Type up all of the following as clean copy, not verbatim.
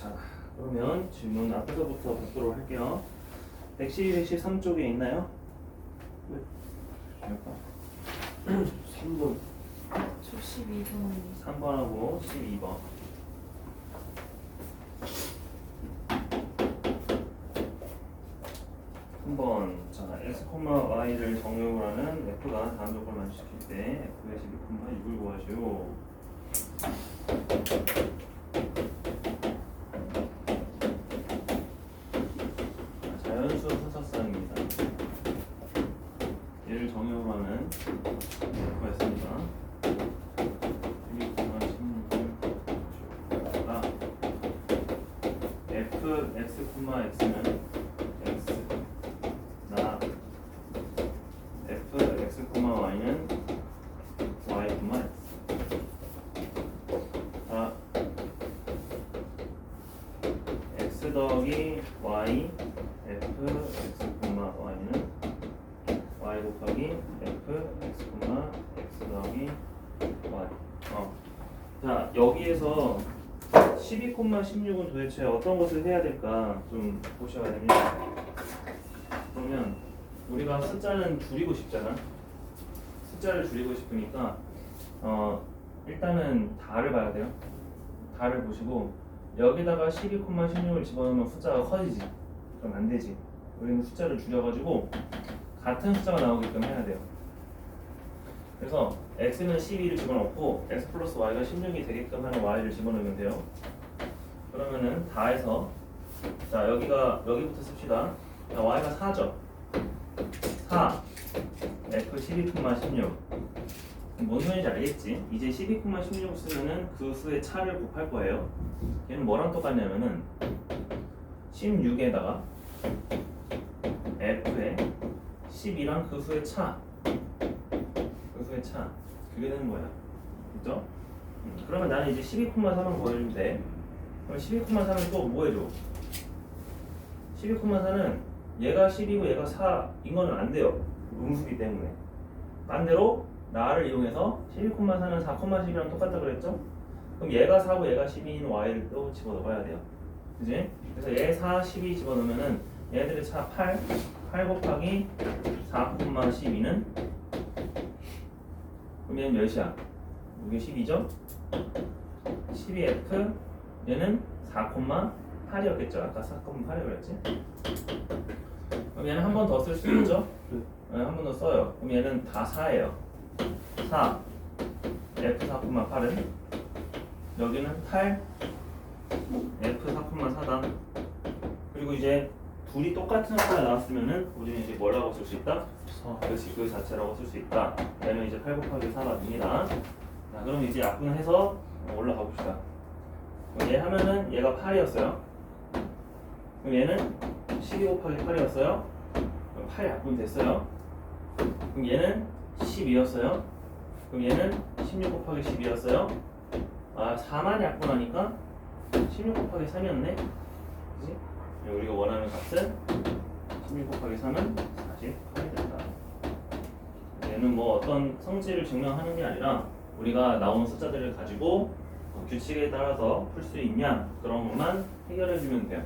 자, 그러면 질문 앞에서부터 받도록 할게요. 112, 113쪽에 있나요? 네. 할까? 3번. 저 12번 3번하고 12번. 한번 자, x, y를 정의역으로 하는 f가 다음 조건을 만족시킬 때 f의 12,6을 구하시오. 자연수 분석사입니다. 얘를 정의역으로 하는 f가 있습니다. 12,16을 아, f, x, x는 x 나 f, x, y는 y, x 자, x 더하기 y f, x, y는 y 곱하기 f, x, x 더하기 y 자, 여기에서 12,16은 도대체 어떤 것을 해야 될까 좀 보셔야 됩니다. 그러면 우리가 숫자는 줄이고 싶잖아. 숫자를 줄이고 싶으니까 일단은 다를 봐야 돼요. 다를 보시고 여기다가 12,16을 집어넣으면 숫자가 커지지. 그럼 안 되지. 우리는 숫자를 줄여가지고 같은 숫자가 나오게끔 해야 돼요. 그래서 x는 12를 집어넣고 x 플러스 y가 16이 되게끔 하는 y를 집어넣으면 돼요. 그러면은 다해서 자 여기부터 씁시다. 자, y가 4죠. 4 f 12,16 뭔 소리인지 알겠지? 이제 12,16 쓰면은 그 수의 차를 곱할 거예요. 얘는 뭐랑 똑같냐면은 16에다가 f에 12랑 그 수의 차 그게 되는 거야. 그죠? 그러면 나는 이제 12,4만 구해주면 돼. 그럼 12,4는 또 뭐 해줘? 12,4는 얘가 10이고 얘가 4인 거는 안 돼요. 음수기 때문에. 반대로 나를 이용해서 12,4는 4,10이랑 똑같다 그랬죠? 그럼 얘가 4고 얘가 12인 y를 또 집어넣어야 돼요. 그지? 그래서 얘 4, 12 집어넣으면은 얘들의 차 8 곱하기 4,12는 그럼 얘는 몇이야? 이게 12죠? 12f 얘는 4,8이었겠죠? 아까 4,8이었지? 그럼 얘는 한 번 더 쓸 수 있죠? 네, 한 번 더 써요. 그럼 얘는 다 4예요. 4 f 4,8은 여기는 8 f 4,4다. 그리고 이제 둘이 똑같은 숫자가 나왔으면은 우리는 이제 뭐라고 쓸 수 있다? 그렇지, 그 자체라고 쓸 수 있다. 얘는 이제 8 곱하기 4가 됩니다. 자, 그럼 이제 약분해서 올라가 봅시다. 얘 하면은 얘가 8이었어요. 그럼 얘는 12 곱하기 8이었어요. 그럼 8 약분 됐어요. 그럼 얘는 12였어요. 그럼 얘는 16 곱하기 12였어요. 아, 4만 약분하니까 16 곱하기 3이었네. 그치? 우리가 원하는 값은 16 곱하기 3은 48이 된다. 얘는 뭐 어떤 성질을 증명하는 게 아니라 우리가 나온 숫자들을 가지고 규칙에 따라서 풀 수 있냐 그런 것만 해결해 주면 돼요.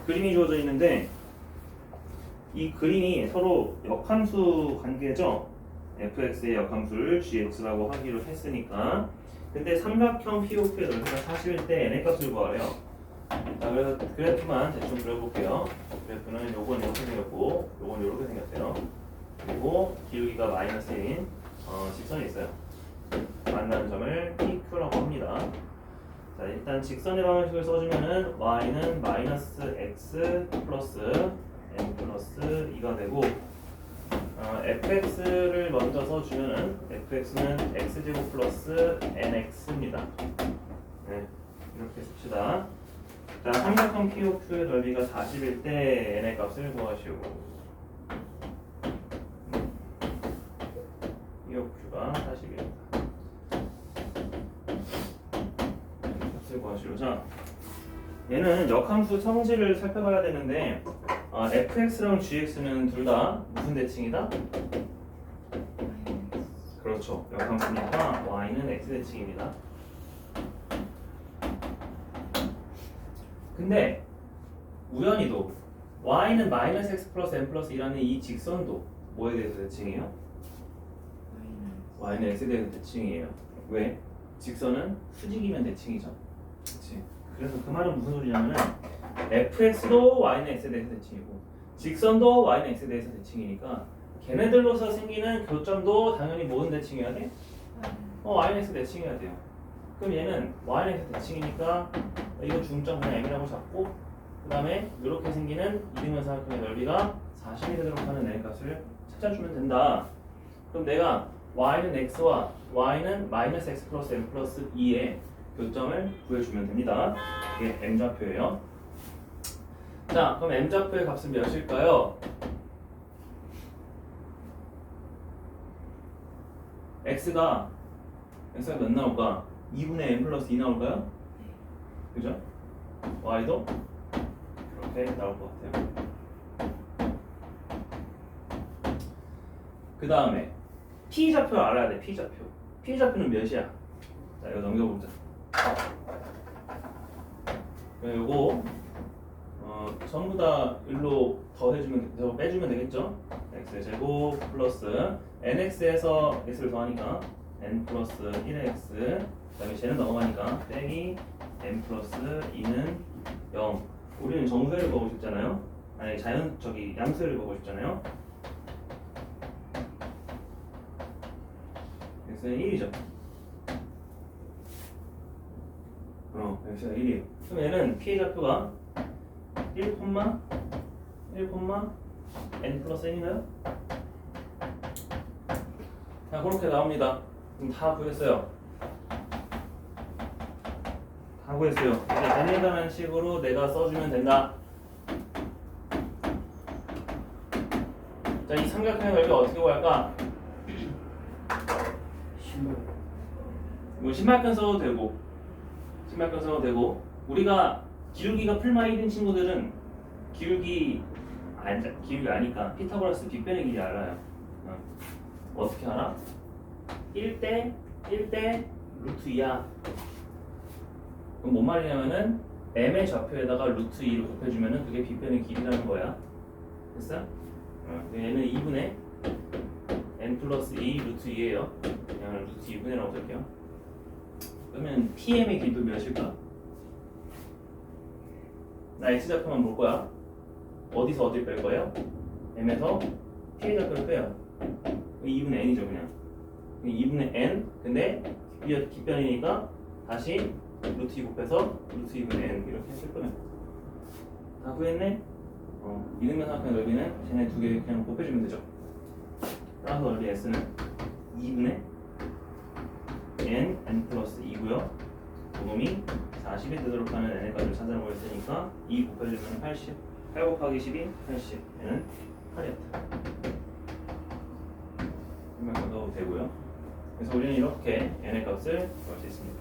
그림이 주어져 있는데 이 그림이 서로 역함수 관계죠. fx의 역함수를 gx라고 하기로 했으니까. 근데 삼각형 POQ의 넓이가 40일 때 n의 값을 구하래요. 자, 그래서 그래프만 대충 그려볼게요. 그래프는 요건 이렇게 생겼고 요건 이렇게 생겼어요. 그리고 기울기가 마이너스인 직선이 있어요. 만나는 점을 PQ라고 합니다. 자, 일단 직선의 방식을 써주면은 y는 마이너스 x 플러스 n 플러스 2가 되고 fx를 먼저 써주면은 fx는 x제곱 플러스 nx입니다. 네, 이렇게 씁시다. 자, 삼각형 POQ의 넓이가 40일 때 n의 값을 구하시오. POQ가 40입니다. 값을 구하시오. 자, 얘는 역함수 성질을 살펴봐야 되는데 fx랑 gx는 둘 다 무슨 대칭이다? 그렇죠. 역함수니까 y는 x 대칭입니다. 근데 우연히도 y는 마이너스 x 플러스 n 플러스 2라는 이 직선도 뭐에 대해서 대칭이에요? y는 x에 대해서 대칭이에요. 왜? 직선은 수직이면 대칭이죠. 그렇지. 그래서 그 말은 무슨 소리냐면은 fx도 y는 x에 대해서 대칭이고 직선도 y는 x에 대해서 대칭이니까 걔네들로서 생기는 교점도 당연히 뭐는 대칭해야 돼? y는 x 대칭해야 돼요. 그럼 얘는 y는 x 대칭이니까 이거 중점 그냥 m이라고 잡고 그 다음에 이렇게 생기는 이등변 사각형의 넓이가 40이 되도록 하는 n 값을 찾아주면 된다. 그럼 내가 y는 x와 y는 마이너스 x 플러스 n 플러스 2의 교점을 구해주면 됩니다. 이게 m좌표예요. 자, 그럼 m좌표의 값은 몇일까요? x가 몇 나올까? 2분의 n 플러스 2 나올까요? 그죠? y도 이렇게 나올 것 같아요. 그 다음에 p좌표 알아야 돼. p좌표는 몇이야? 자, 이거 넘겨보자. 요거 전부 다 일로 더해주면 빼주면 되겠죠? x의 제곱 플러스 nx에서 x를 더하니까 n 플러스 1의 x 그 다음에 쟤는 넘어가니까 빼기 n 플러스 2는 0. 우리는 정수를 보고 싶잖아요. 아니 양수를 보고 싶잖아요. x는 1이죠. x가 1이에요. 그럼 얘는 p의 좌표가 1, n 플러스 n인가요? 자, 그렇게 나옵니다. 그럼 다 구했어요. 이제 n에다라는 식으로 내가 써주면 된다. 자, 이 삼각형의 넓이 어떻게 구할까? 뭐 신발끈 써도 되고 우리가 기울기가 풀마 1인 친구들은 기울기 아니까 피타고라스 빅변의 길이 알아요. 어떻게 알아? 1대 루트 2야. 그럼 뭔 말이냐면은 m의 좌표에다가 루트 2로 곱해주면은 그게 빅변의 길이라는 거야. 됐어? 얘는 2분의 n 플러스 2 루트 2예요. 그냥 루트 2분의라고 쓸게요. 그러면 PM의 길도 몇일까? 나 X좌표만 볼 거야. 어디서 어딜 뺄 거예요? M에서 P의 좌표를 빼요. 2분의 N이죠 그냥. 2분의 N 근데 깃변이니까 다시 루트 2 곱해서 루트 2분의 N 이렇게 했을 거예요. 다 구했네? 이등변 사각형의 넓이는 쟤네 두 개 그냥 곱해주면 되죠. 따라서 넓이 S는 2분의 n 플러스 2고요. 도놈이 40이 되도록 하는 n의 값을 찾아보고 있으니까 2 곱해주면 80. 8 곱하기 12, 80. 얘는 8이었다. 이만 넣어도 되고요. 그래서 우리는 이렇게 n의 값을 구할 수 있습니다.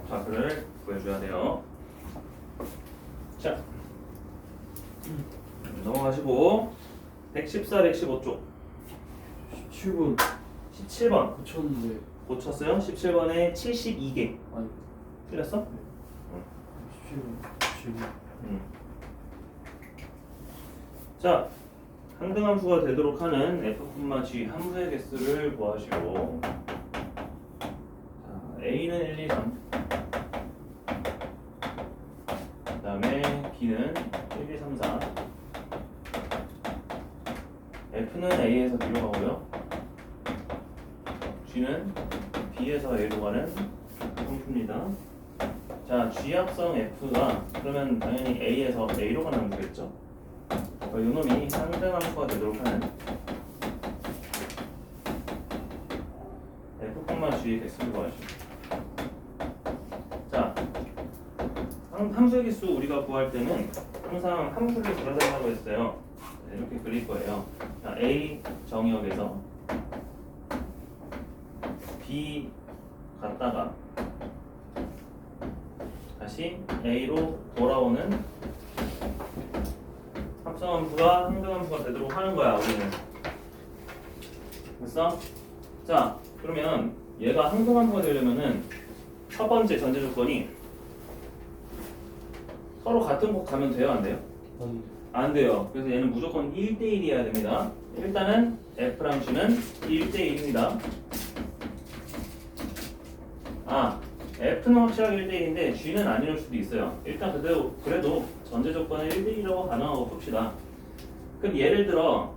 좌표를 구해줘야 돼요. 자, 넘어가시고 114, 115쪽 17번 17번 고쳤는데 고쳤어요? 17번에 72개 아니 틀렸어? 17번 자, 항등함수가 되도록 하는 f, g 함수의 개수를 구하시고 자, a는 1, 2, 3 그 다음에 b는 1, 2, 3, 4 f는 a에서 b로 가고요 g는 b에서 a로 가는 함수입니다. 자, g합성 f가 그러면 당연히 a에서 a로 가는 함수겠죠. 요놈이 상등함수가 되도록 하는 f, g의 개수를 구하시오. 자, 함수의 개수 우리가 구할 때는 항상 함수를 그려달라고 했어요. 이렇게 그릴 거예요. 자, a 정의역에서 b 갔다가 다시 a로 돌아오는 합성함수가 항등함수가 되도록 하는 거야. 우리는 됐어? 자, 그러면 얘가 항등함수가 되려면은 첫 번째 전제 조건이 서로 같은 곳 가면 돼요, 안 돼요? 아니 안 돼요. 그래서 얘는 무조건 1대1이어야 됩니다. 일단은 F랑 G는 1대1입니다. 아, F는 확실하게 1대1인데 G는 아닐 수도 있어요. 일단 그래도 전제 조건을 1대1이라고 가능하고 봅시다. 그럼 예를 들어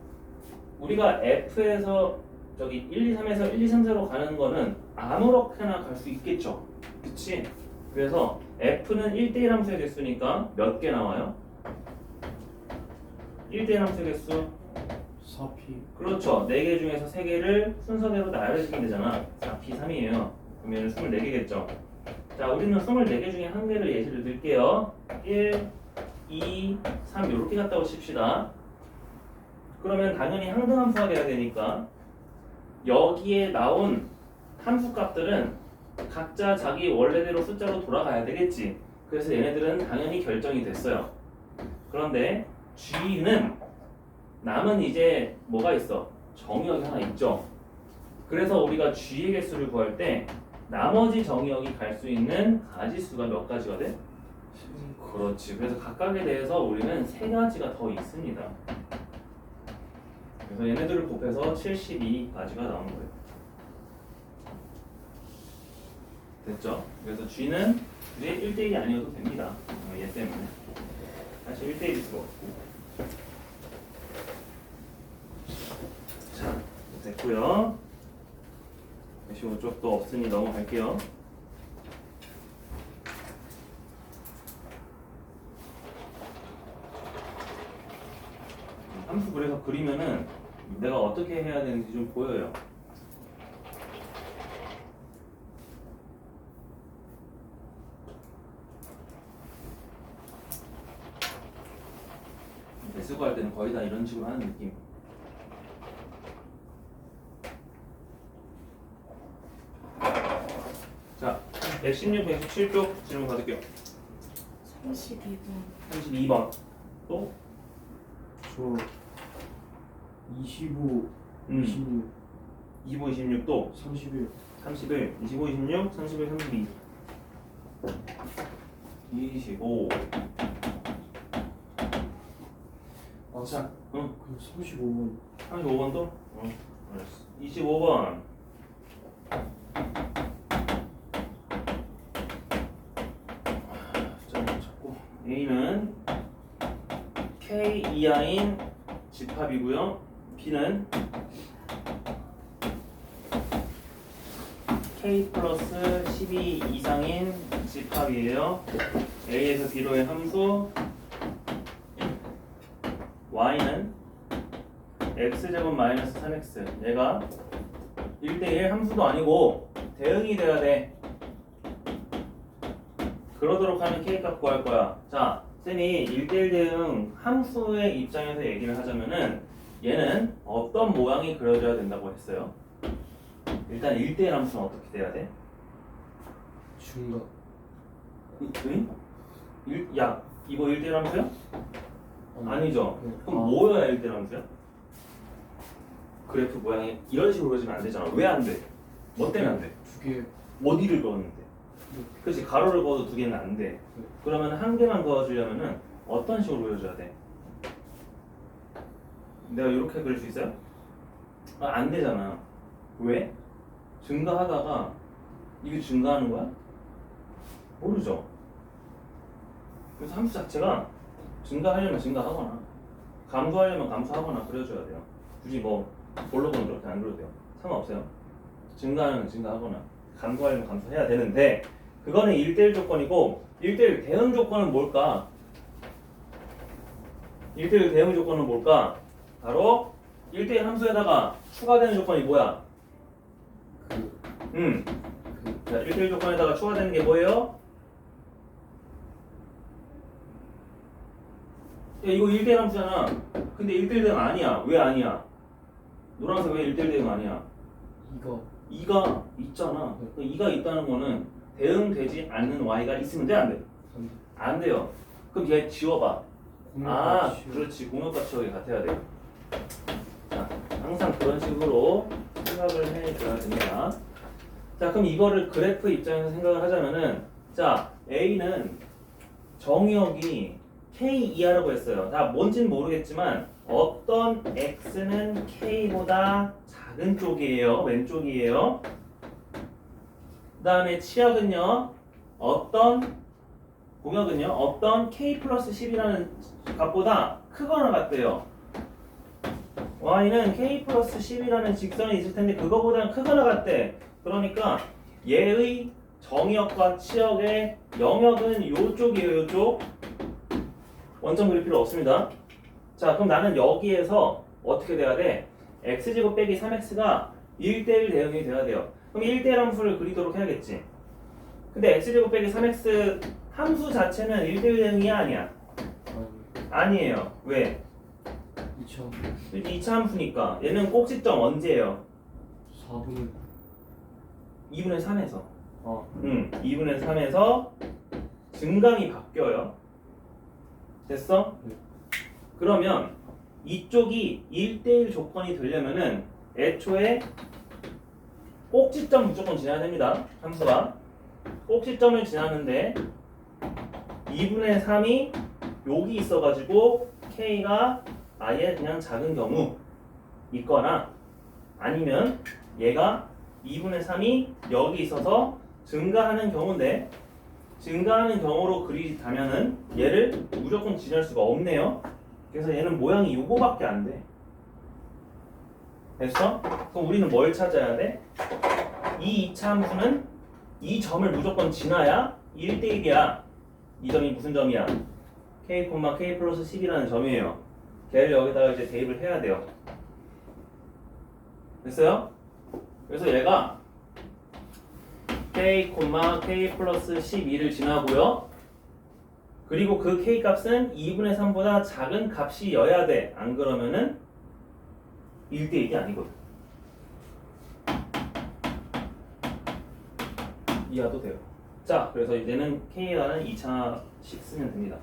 우리가 F에서 저기 1, 2, 3에서 1, 2, 3, 4로 가는 거는 아무렇게나 갈 수 있겠죠. 그치? 그래서 F는 1대1 함수의 개수니까 몇 개 나와요? 1대1 함수의 개수 4P 그렇죠. 4개 중에서 3개를 순서대로 나열해주면 되잖아. 4P 3이에요. 그러면 24개겠죠. 자, 우리는 24개 중에 한 개를 예시를 들게요. 1, 2, 3 이렇게 갔다고 칩시다. 그러면 당연히 항등함수가 돼야 되니까 여기에 나온 함수 값들은 각자 자기 원래대로 숫자로 돌아가야 되겠지. 그래서 얘네들은 당연히 결정이 됐어요. 그런데 G는 남은 이제 뭐가 있어? 정의역이 하나 있죠. 그래서 우리가 G의 개수를 구할 때 나머지 정의역이 갈 수 있는 가지수가 몇 가지가 돼? 그렇지. 그래서 각각에 대해서 우리는 3가지가 더 있습니다. 그래서 얘네들을 곱해서 72가지가 나오는 거예요. 됐죠? 그래서 G는 이제 1대1이 아니어도 됩니다. 얘 때문에. 다시 1대1일 수가 없고. 자, 됐고요. 다시 이쪽도 없으니 넘어갈게요. 함수 그래서 그리면은 내가 어떻게 해야 되는지 좀 보여요. 배수고 할 때는 거의 다 이런 식으로 하는 느낌. 자, 116, 117쪽 질문 받을게요. 32번 32번. 또? 저 25 26 25, 26 또? 31 31, 25, 26, 31, 32 25 아, 자, 응. 그럼 35번 35번도? 응, 알았어. 25번 숫자 찾고 A는 K 이하인 집합이고요 B는 K 플러스 12 이상인 집합이에요. A에서 B로의 함수 Y는 X제곱 마이너스 3X 얘가 1대1 함수도 아니고 대응이 돼야 돼. 그러도록 하면 K값 구할 거야. 자, 쌤이 1대1 대응 함수의 입장에서 얘기를 하자면은 얘는 어떤 모양이 그려져야 된다고 했어요? 일단 1대1 함수는 어떻게 돼야 돼? 중각 응? 야, 이거 1대1 함수야? 아니죠. 네. 그럼 뭐여야 1대1 함수야? 그래프 모양이 이런 식으로 그려지면 안 되잖아. 왜 안 돼? 뭐 때문에 안 돼? 두개 어디를 그었는데? 그렇지, 가로를 그어도 2개는 안 돼. 그러면 한 개만 그어주려면은 어떤 식으로 그려줘야 돼? 내가 이렇게 그릴 수 있어요? 아, 안 되잖아. 왜? 증가하다가 이게 증가하는 거야? 모르죠. 그래서 함수 자체가 증가하려면 증가하거나 감소하려면 감소하거나 그려줘야 돼요. 굳이 뭐 볼록은 그렇게 안 그려도 돼요. 상관없어요. 증가하려면 증가하거나 감소하려면 감소해야 되는데 그거는 1대1 조건이고 1대1 대응 조건은 뭘까? 1대1 대응 조건은 뭘까? 바로 1대1 함수에다가 추가되는 조건이 뭐야? 자, 1대1 조건에다가 추가되는 게 뭐예요? 야, 이거 1대1 함수잖아. 근데 1대1 대응 아니야. 왜 아니야? 노란색 왜 1대1 대응 아니야? 이거 2가 있잖아. 그 2가 있다는 거는 대응되지 않는 y가 있으면 돼? 안 돼? 안 돼요. 그럼 얘 지워봐. 아, 그렇지. 공역값 지워기 같아야 돼. 자, 항상 그런 식으로 생각을 해줘야 됩니다. 자, 그럼 이거를 그래프 입장에서 생각을 하자면은, 자, A는 정의역이 K 이하라고 했어요. 자, 뭔진 모르겠지만 어떤 X는 K보다 작은 쪽이에요. 왼쪽이에요. 그 다음에 치역은요, 공역은요, 어떤 K 플러스 10이라는 값보다 크거나 같대요. Y는 K 플러스 10이라는 직선이 있을 텐데 그거보다는 크거나 같대. 그러니까 얘의 정역과 치역의 영역은 요쪽이에요. 요쪽. 원점 그릴 필요 없습니다. 자, 그럼 나는 여기에서 어떻게 돼야 돼? x제곱 빼기 3x가 1대1 대응이 돼야 돼요. 그럼 1대1 함수를 그리도록 해야겠지. 근데 x제곱 빼기 3x 함수 자체는 1대1 대응이 아니야. 아니에요. 왜? 2차 함수니까. 얘는 꼭지점 언제예요? 2분의 3에서. 2분의 3에서 증감이 바뀌어요. 됐어? 네. 그러면 이쪽이 1대1 조건이 되려면은 애초에 꼭지점 무조건 지나야 됩니다. 함수가. 꼭지점을 지나는데 2분의 3이 여기 있어가지고 K가 아예 그냥 작은 경우 있거나 아니면 얘가 2분의 3이 여기 있어서 증가하는 경우인데 증가하는 경우로 그리자면은 얘를 무조건 지날 수가 없네요. 그래서 얘는 모양이 요거밖에 안 돼. 됐어? 그럼 우리는 뭘 찾아야 돼? 이 2차 함수는 이 점을 무조건 지나야 1대1이야. 이 점이 무슨 점이야? K, K 플러스 10이라는 점이에요. 걔를 여기다가 이제 대입을 해야 돼요. 됐어요? 그래서 얘가 K, K 플러스 12를 지나고요. 그리고 그 K 값은 2분의 3보다 작은 값이어야 돼. 안 그러면은 1대1이 아니거든. 이해도 돼요. 자, 그래서 이제는 K라는 2차식 쓰면 됩니다.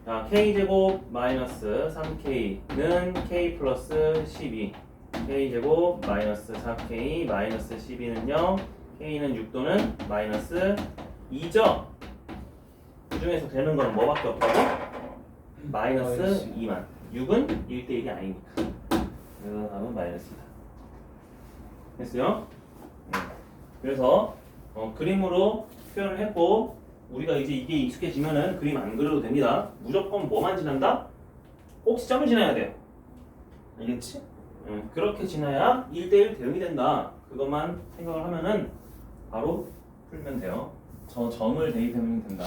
자, K제곱 마이너스 3K는 K 플러스 12 K제곱 마이너스 4K 마이너스 12는요 K는 6도는 마이너스 2죠. 그 중에서 되는 건 뭐밖에 없다고? 마이너스 2만. 6은 1대1이 아니니까. 그래서 답은 마이너스다. 됐어요? 그래서 그림으로 표현을 했고 우리가 이제 이게 익숙해지면은 그림 안 그려도 됩니다. 무조건 뭐만 지난다? 꼭지점을 지나야 돼요. 알겠지? 그렇게 지나야 1대1 대응이 된다. 그것만 생각을 하면은 바로 풀면 돼요. 저 점을 대입하면 된다.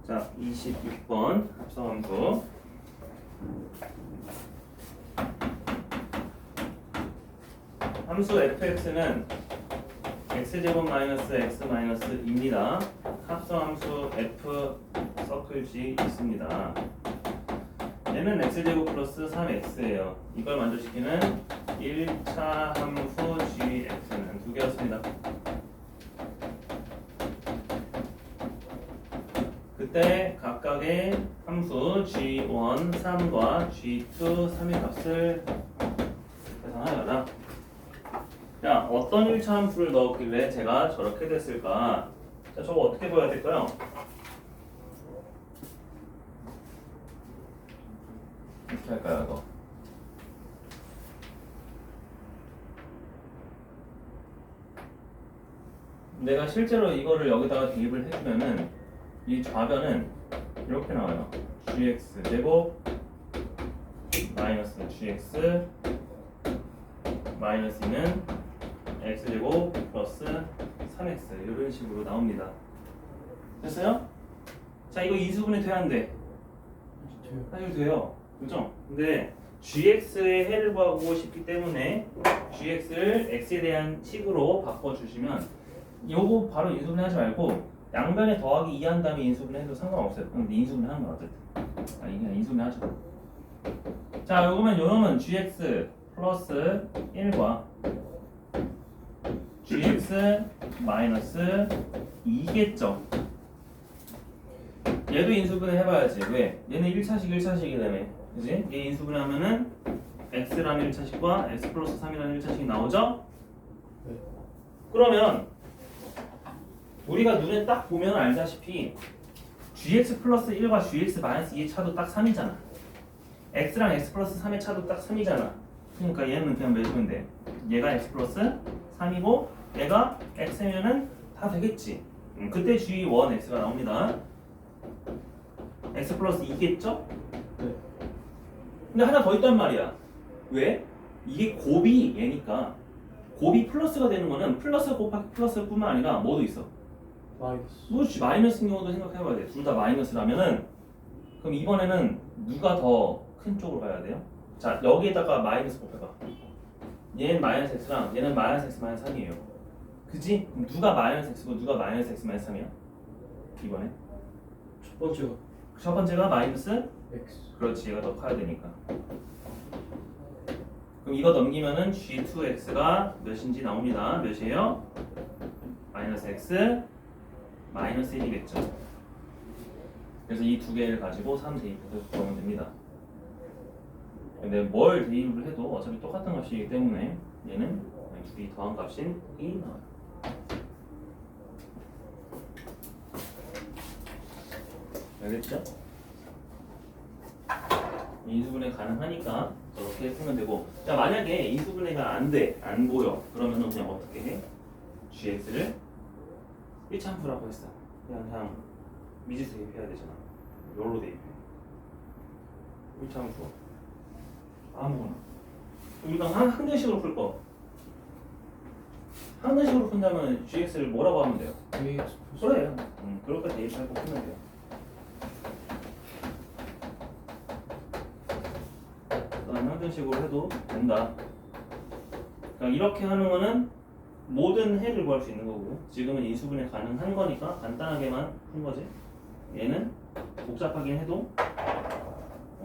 자, 26번 합성함수. 함수 fx는 x제곱 마이너스 x 마이너스 2입니다. 합성함수 f 서클 g 있습니다. 얘는 x제곱 플러스 3x예요. 이걸 만족시키는 1차 함수 gx는 두 개였습니다. 그때 각각의 함수 g1, 3과 g2, 3의 값을 계산하여라. 자, 어떤 1차 함수를 넣었길래 제가 저렇게 됐을까? 자, 저거 어떻게 보여야 될까요? 어떻게 할까요, 이거? 내가 실제로 이거를 여기다가 대입을 해주면은 이 좌변은 이렇게 나와요. gx 제곱 마이너스 gx 마이너스 2는 x제곱 플러스 3x 이런 식으로 나옵니다. 됐어요? 자, 이거 이수분해 돼야 안 돼? 사실 돼요. 그죠? 근데 gx의 해를 구하고 싶기 때문에 gx를 x에 대한 식으로 바꿔주시면 요거 바로 인수분해 하지 말고 양변에 더하기 2 한 다음에 인수분해 해도 상관없어요. 근데 인수분해 하는 건 어쨌든 그냥 인수분해 하죠. 자, 요거면 요놈은 gx 플러스 1과 gx 마이너스 2겠죠. 얘도 인수분해 해봐야지. 왜? 얘는 1차식 1차식이라며. 그지? 얘 인수분해 하면은 x라는 1차식과 x 플러스 3이라는 1차식이 나오죠? 네. 그러면 우리가 눈에 딱 보면 알다시피 gx 플러스 1과 gx 마이너스 2의 차도 딱 3이잖아. x랑 x 플러스 3의 차도 딱 3이잖아. 그러니까 얘는 그냥 매주면 돼. 얘가 x 플러스 3이고 얘가 x면은 다 되겠지. 그때 g1 x가 나옵니다. x 플러스 2겠죠? 네. 근데 하나 더 있단 말이야. 왜? 이게 곱이 얘니까 곱이 플러스가 되는 거는 플러스 곱하기 플러스 뿐만 아니라 뭐도 있어? 마이너스. 그렇지. 마이너스인 경우도 생각해봐야 돼. 둘 다 마이너스라면은 그럼 이번에는 누가 더 큰 쪽으로 가야 돼요? 자, 여기에다가 마이너스 곱해봐. 얘는 마이너스 x랑 얘는 마이너스 x 마이너스 3이에요. 그지? 그럼 누가 마이너스 x고 누가 마이너스 x 마이너스 3이야? 이번에 첫 번째가 첫 번째가 마이너스 x. 그렇지. 얘가 더 커야 되니까. 그럼 이거 넘기면은 g2x가 몇인지 나옵니다. 몇이에요? 마이너스 x 마이너스 1이겠죠. 그래서 이 두 개를 가지고 3 대입해서 구하면 됩니다. 근데 뭘 대입을 해도 어차피 똑같은 값이기 때문에 얘는 둘이 더한 값인 1이 나와요. 알겠죠? 인수분해 가능하니까 저렇게 풀면 되고, 자 만약에 인수분해가 안 돼, 안 보여, 그러면은 그냥 어떻게 해? gx를 1참수라고 했어. 그냥 미지수 대입해야 되잖아. 뭘로 대입해? 1참수 아무거나. 우리가 한 대식으로 풀 거. 한 대식으로 푼다면 gx를 뭐라고 하면 돼요? ax 그래. 그렇게 대입하고 풀면 돼요. 형식으로 해도 된다. 그러니까 이렇게 하는 거는 모든 해를 구할 수 있는 거고, 지금은 인수분해 가능한 거니까 간단하게만 푼 거지. 얘는 복잡하긴 해도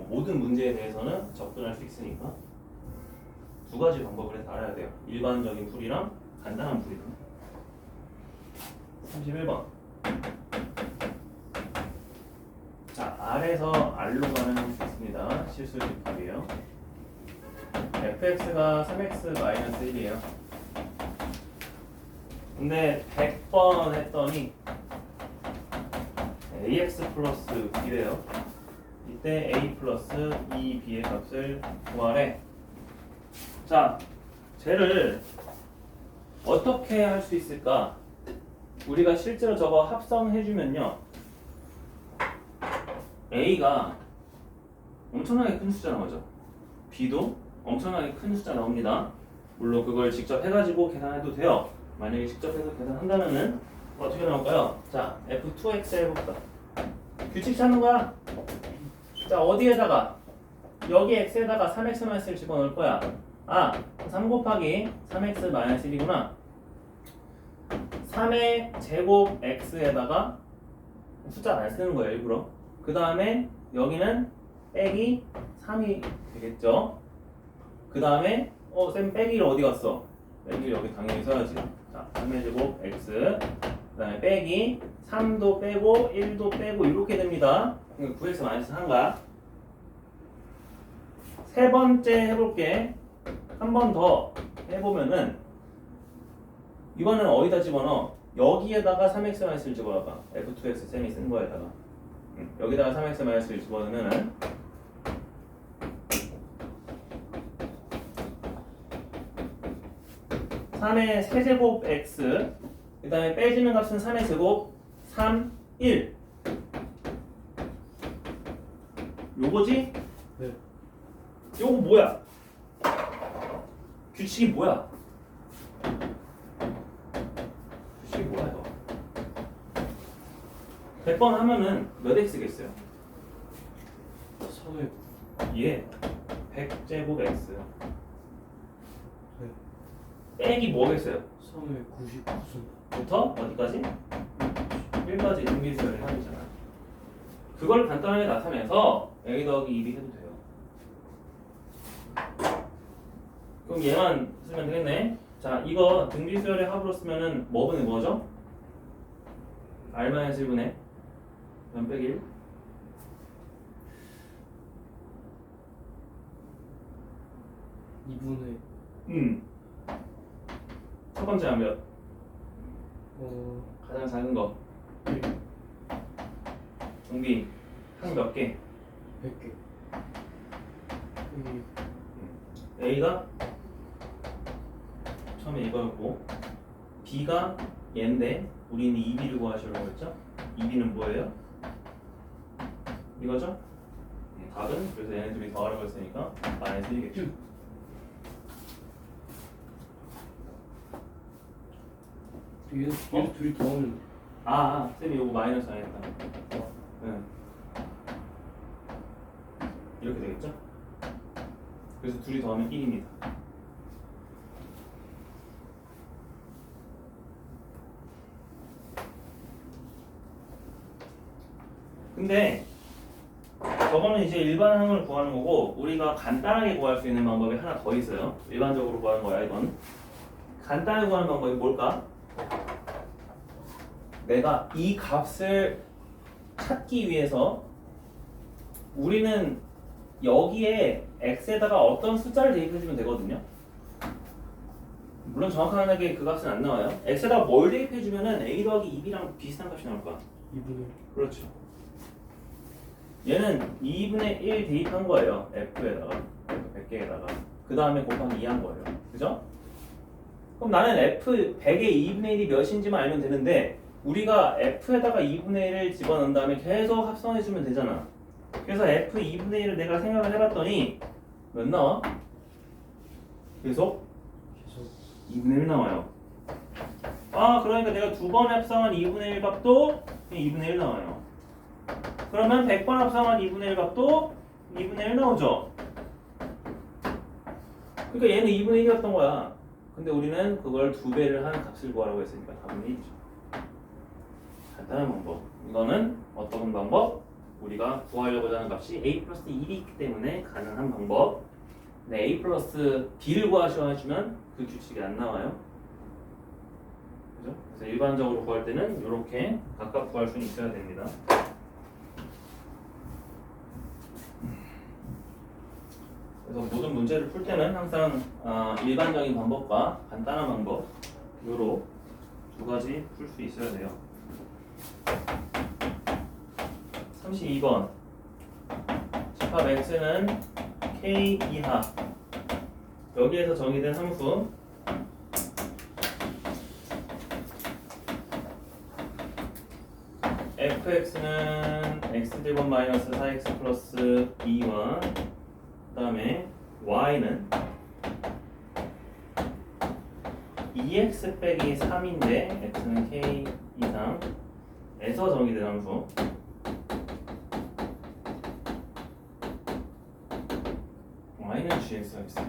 모든 문제에 대해서는 접근할 수 있으니까 두 가지 방법을 해서 알아야 돼요. 일반적인 풀이랑 간단한 풀이랑. 31번. 자, R에서 R로 가는 형식 있습니다. 실수 집합이에요. fx가 3x-1이에요. 근데 100번 했더니 ax 플러스 b래요. 이때 a 플러스 2b의 값을 구하래. 자, 쟤를 어떻게 할 수 있을까? 우리가 실제로 저거 합성해주면요, a가 엄청나게 큰 숫자 나오죠. b도 엄청나게 큰 숫자 나옵니다. 물론 그걸 직접 해가지고 계산해도 돼요. 만약에 직접 해서 계산한다면은 어떻게 나올까요? 자, f2x 해볼까? 규칙 찾는 거야. 자, 어디에다가? 여기 x에다가 3x-1을 집어넣을 거야. 아, 3 곱하기 3x-1이구나. 3의 제곱 x에다가 숫자 안 쓰는 거예요, 일부러. 그 다음에 여기는 빼기 3이 되겠죠. 그 다음에 쌤 빼기를 어디 갔어? 빼기를 여기 당연히 써야지. 자, 3의 제곱 x, 그 다음에 빼기 3도 빼고 1도 빼고 이렇게 됩니다. 9x 마이너스 1가. 세 번째 해볼게. 한 번 더 해보면은 이번에는 어디다 집어넣어? 여기에다가 3x-1을 집어넣어봐. f2x 쌤이 쓴 거에다가. 여기다가 3x-1을 집어넣으면은 3의 세제곱 x, 그 다음에 빼지는 값은 3의 제곱 3, 1. 요거지? 네. 요거 뭐야? 규칙이 뭐야? 규칙이 뭐야 이거? 100번 하면은 몇 x겠어요? 3의 예, 100제곱 x 네. 빼기 뭐겠어요? 3의 99승. 부터 어디까지? 1까지 등비수열을 하잖아. 그걸 간단하게 나타내서 a 더하기 1이 해도 돼요. 그럼 얘만 쓰면 되겠네. 자, 이거 등비수열의 합으로 쓰면은 뭐분의 뭐죠? r-1분의 면 빼기 1. 1 2분의 첫 번째 하면 어 가장 작은 거. 1, 정비 항 몇 개? 100개. 여기 A가 처음에 이거였고 B가 얘인데 우리는 2B를 구하시려고 했죠? 2B는 뭐예요? 이거죠? 답은 그래서 얘네 둘이 더하라고 했으니까 마이너스 1겠죠. 얘 둘이 더하면 쌤이 요거 마이너스 안 했다. 응. 이렇게 되겠죠? 그래서 둘이 더하면 1입니다. 근데 저거는 이제 일반항을 구하는 거고 우리가 간단하게 구할 수 있는 방법이 하나 더 있어요. 일반적으로 구하는 거야 이건. 간단하게 구하는 방법이 뭘까? 내가 이 값을 찾기 위해서 우리는 여기에 x에다가 어떤 숫자를 대입해주면 되거든요. 물론 정확하게 그 값은 안 나와요. x에다가 뭘 대입해주면은 a 더하기 2b랑 비슷한 값이 나올 거야. 2분의 그렇죠. 얘는 2분의 1 대입한 거예요. f에다가 100개에다가 그 다음에 곱하기 2 한 거예요. 그죠? 그럼 나는 f 100의 2분의 1이 몇인지만 알면 되는데 우리가 f에다가 2분의 1을 집어넣은 다음에 계속 합성해주면 되잖아. 그래서 f 2분의 1을 내가 생각을 해봤더니 몇 나와? 계속 2분의 1 나와요. 그러니까 내가 두 번 합성한 2분의 1 값도 2분의 1 나와요. 그러면 100번 합성한 2분의 1 값도 2분의 1 나오죠. 그러니까 얘는 2분의 1이었던 거야. 근데 우리는 그걸 2배를 하는 값을 구하라고 했으니까 답은 1이죠. 간단한 방법. 이거는 어떤 방법? 우리가 구하려고 하는 값이 a 플러스 1이 있기 때문에 가능한 방법. 네, a 플러스 b를 구하셔 하시면 그 규칙이 안 나와요. 그죠? 그래서 일반적으로 구할 때는 이렇게 각각 구할 수는 있어야 됩니다. 그래서 모든 문제를 풀 때는 항상 일반적인 방법과 간단한 방법 요로 두 가지 풀 수 있어야 돼요. 32번 집합 x는 k 이하 여기에서 정의된 함수 fx는 x제곱 마이너스 4x 플러스 2와 그 다음에 y는 2x 빼기 3인데 x는 k 이상에서 정의된 함수 y는 gx가 있어요.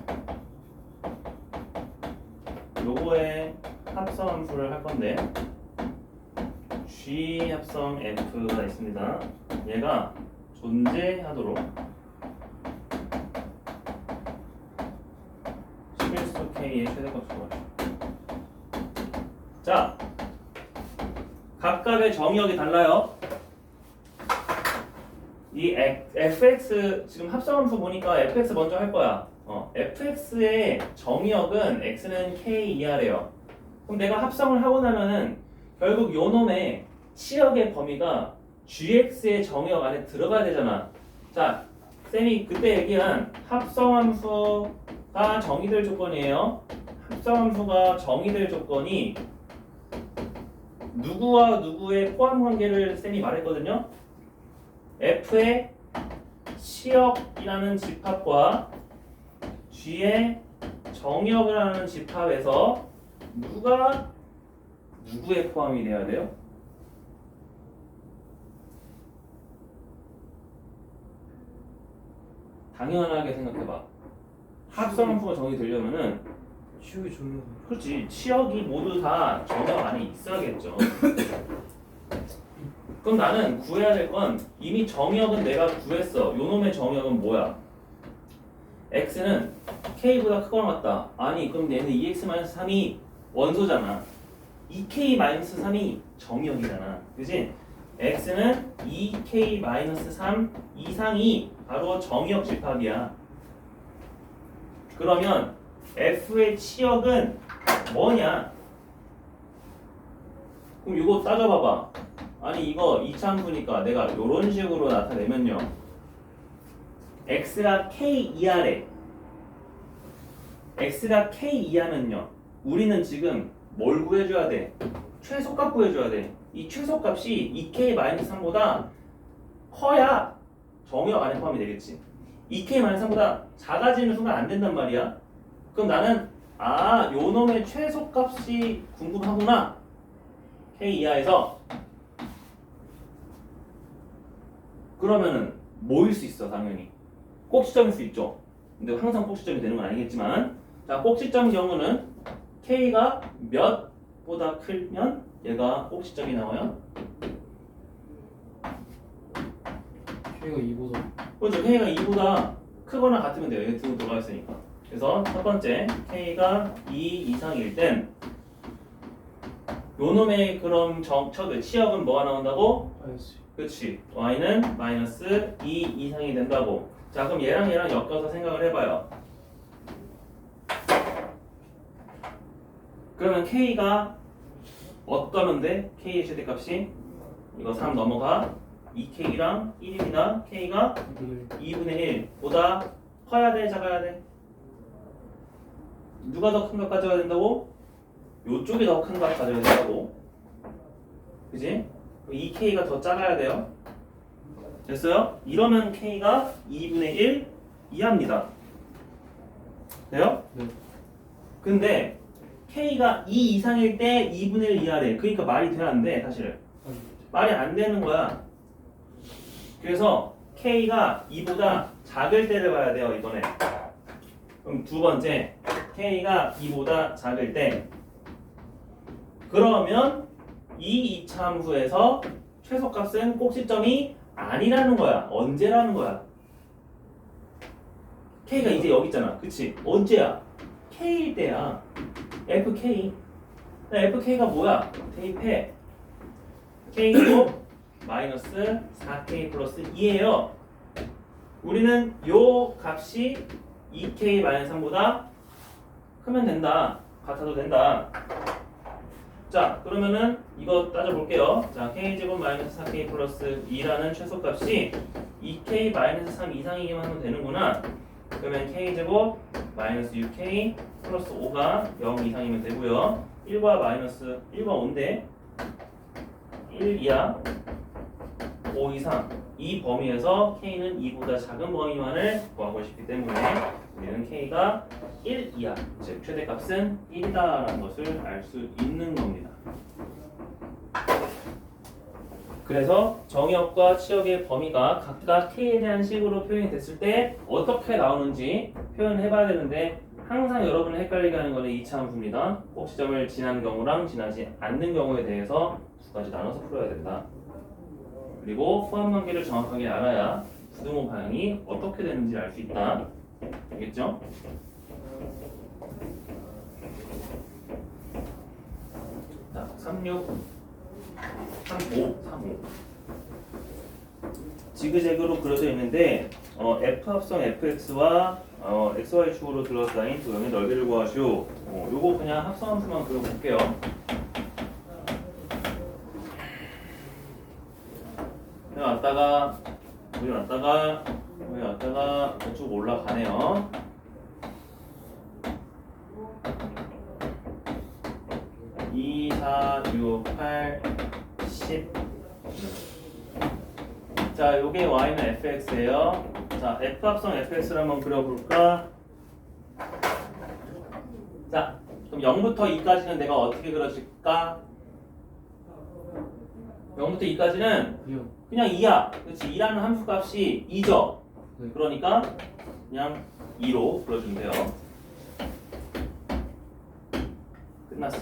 요거에 합성 함수를 할 건데 g 합성 f가 있습니다. 얘가 존재하도록 실수 k의 최대값을 구하죠. 자, 각각의 정의역이 달라요. 이 fx 지금 합성함수 보니까 fx 먼저 할 거야. fx의 정의역은 x는 k 이하래요. 그럼 내가 합성을 하고 나면은 결국 요 놈의 치역의 범위가 gx의 정의역 안에 들어가야 되잖아. 자, 쌤이 그때 얘기한 합성함수가 정의될 조건이에요. 합성함수가 정의될 조건이 누구와 누구의 포함 관계를 쌤이 말했거든요. f의 치역이라는 집합과 g의 정의역이라는 집합에서 누가 누구에 포함이 돼야 돼요? 당연하게 생각해봐. 합성함수가 정의되려면은 치우기 좋은 그렇지. 치역이 모두 다 정의역 안에 있어야겠죠. 그럼 나는 구해야 될 건 이미 정의역은 내가 구했어. 요놈의 정의역은 뭐야? x는 k보다 크거나 같다. 아니 그럼 얘는 2x-3이 원소잖아. 2k-3이 정의역이잖아. 그치? x는 2k-3 이상이 바로 정의역 집합이야. 그러면 f의 치역은 뭐냐? 그럼 이거 따져봐봐. 아니 이거 이차함수니까 내가 이런 식으로 나타내면요. x가 k 이하래. x가 k 이하면요. 우리는 지금 뭘 구해줘야 돼? 최소값 구해줘야 돼. 이 최소값이 2k-3보다 커야 정역 안에 포함이 되겠지. 2k-3보다 작아지는 순간 안 된단 말이야. 그럼 나는 요 놈의 최소값이 궁금하구나. k 이하에서 그러면은 뭐일 수 있어? 당연히 꼭지점일 수 있죠. 근데 항상 꼭지점이 되는 건 아니겠지만, 자, 꼭지점 경우는 k가 몇보다 크면 얘가 꼭지점이 나와요. K가 2보다 그렇죠. k가 2보다 크거나 같으면 돼요. 여기 두 들어가 있으니까. 그래서 첫 번째 k가 2 이상일 땐 요놈의 그럼 치역은 뭐가 나온다고? 마이너스 그렇지. y는 마이너스 2 이상이 된다고. 자, 그럼 얘랑 엮어서 생각을 해봐요. 그러면 k가 어떠는데? k의 최대값이 이거 3 넘어가 2k랑 1입니다. k가 2분의 1보다 커야 돼? 작아야 돼? 누가 더 큰 것 가져야 된다고? 요쪽이 더 큰 것 가져야 된다고. 그지? 2k가 더 작아야 돼요. 됐어요? 이러면 k가 2분의 1 이하입니다. 돼요? 네. 근데 k가 2 이상일 때 2분의 1 이하래. 그러니까 말이 돼야 안 돼, 사실. 말이 안 되는 거야. 그래서 k가 2보다 작을 때를 봐야 돼요, 이번에. 그럼 두 번째, k가 2보다 작을 때. 그러면 이 이차함수에서 최소값은 꼭지점이 아니라는 거야. 언제라는 거야? k가 이제 여기 있잖아. 그치? 언제야? k일 때야. fk. fk가 뭐야? 대입해. k도 마이너스 4k 플러스 2예요. 우리는 요 값이 2k-3보다 크면 된다. 같아도 된다. 자, 그러면은 이거 따져볼게요. 자, k제곱 마이너스 4k 플러스 2라는 최소값이 2k-3 이상이기만 하면 되는구나. 그러면 k제곱 마이너스 6k 플러스 5가 0 이상이면 되고요. 1과 마이너스 1과 5인데 1 이하 5 이상 이 범위에서 k는 2보다 작은 범위만을 구하고 싶기 때문에 우리는 k가 1 이하, 즉 최대값은 1이다라는 것을 알 수 있는 겁니다. 그래서 정역과 치역의 범위가 각각 k에 대한 식으로 표현이 됐을 때 어떻게 나오는지 표현해 봐야 되는데 항상 여러분을 헷갈리게 하는 것은 이차함수입니다. 꼭지점을 지난 경우랑 지나지 않는 경우에 대해서 두 가지 나눠서 풀어야 된다. 그리고 포함관계를 정확하게 알아야 부등호 방향이 어떻게 되는지 알 수 있다. 알겠죠? 자, 36, 35, 35 지그재그로 그려져 있는데 f 합성 fx와 xy 축으로 둘러싸인 도형의 넓이를 구하시오. 요거 그냥 합성함수만 그려볼게요. 여기 왔다가 쭉 올라가네요. (2, 4, 6, 8, 10) 자, 요게 y는 fx예요. 자, f 합성 fx를 한번 그려볼까? 자, 그럼 0부터 2까지는 내가 어떻게 그려질까? 0부터 2까지는 그냥 2야. 그렇지? 2라는 함수값이 2죠? 네. 그러니까 그냥 2로 불러주면 돼요. 끝났어.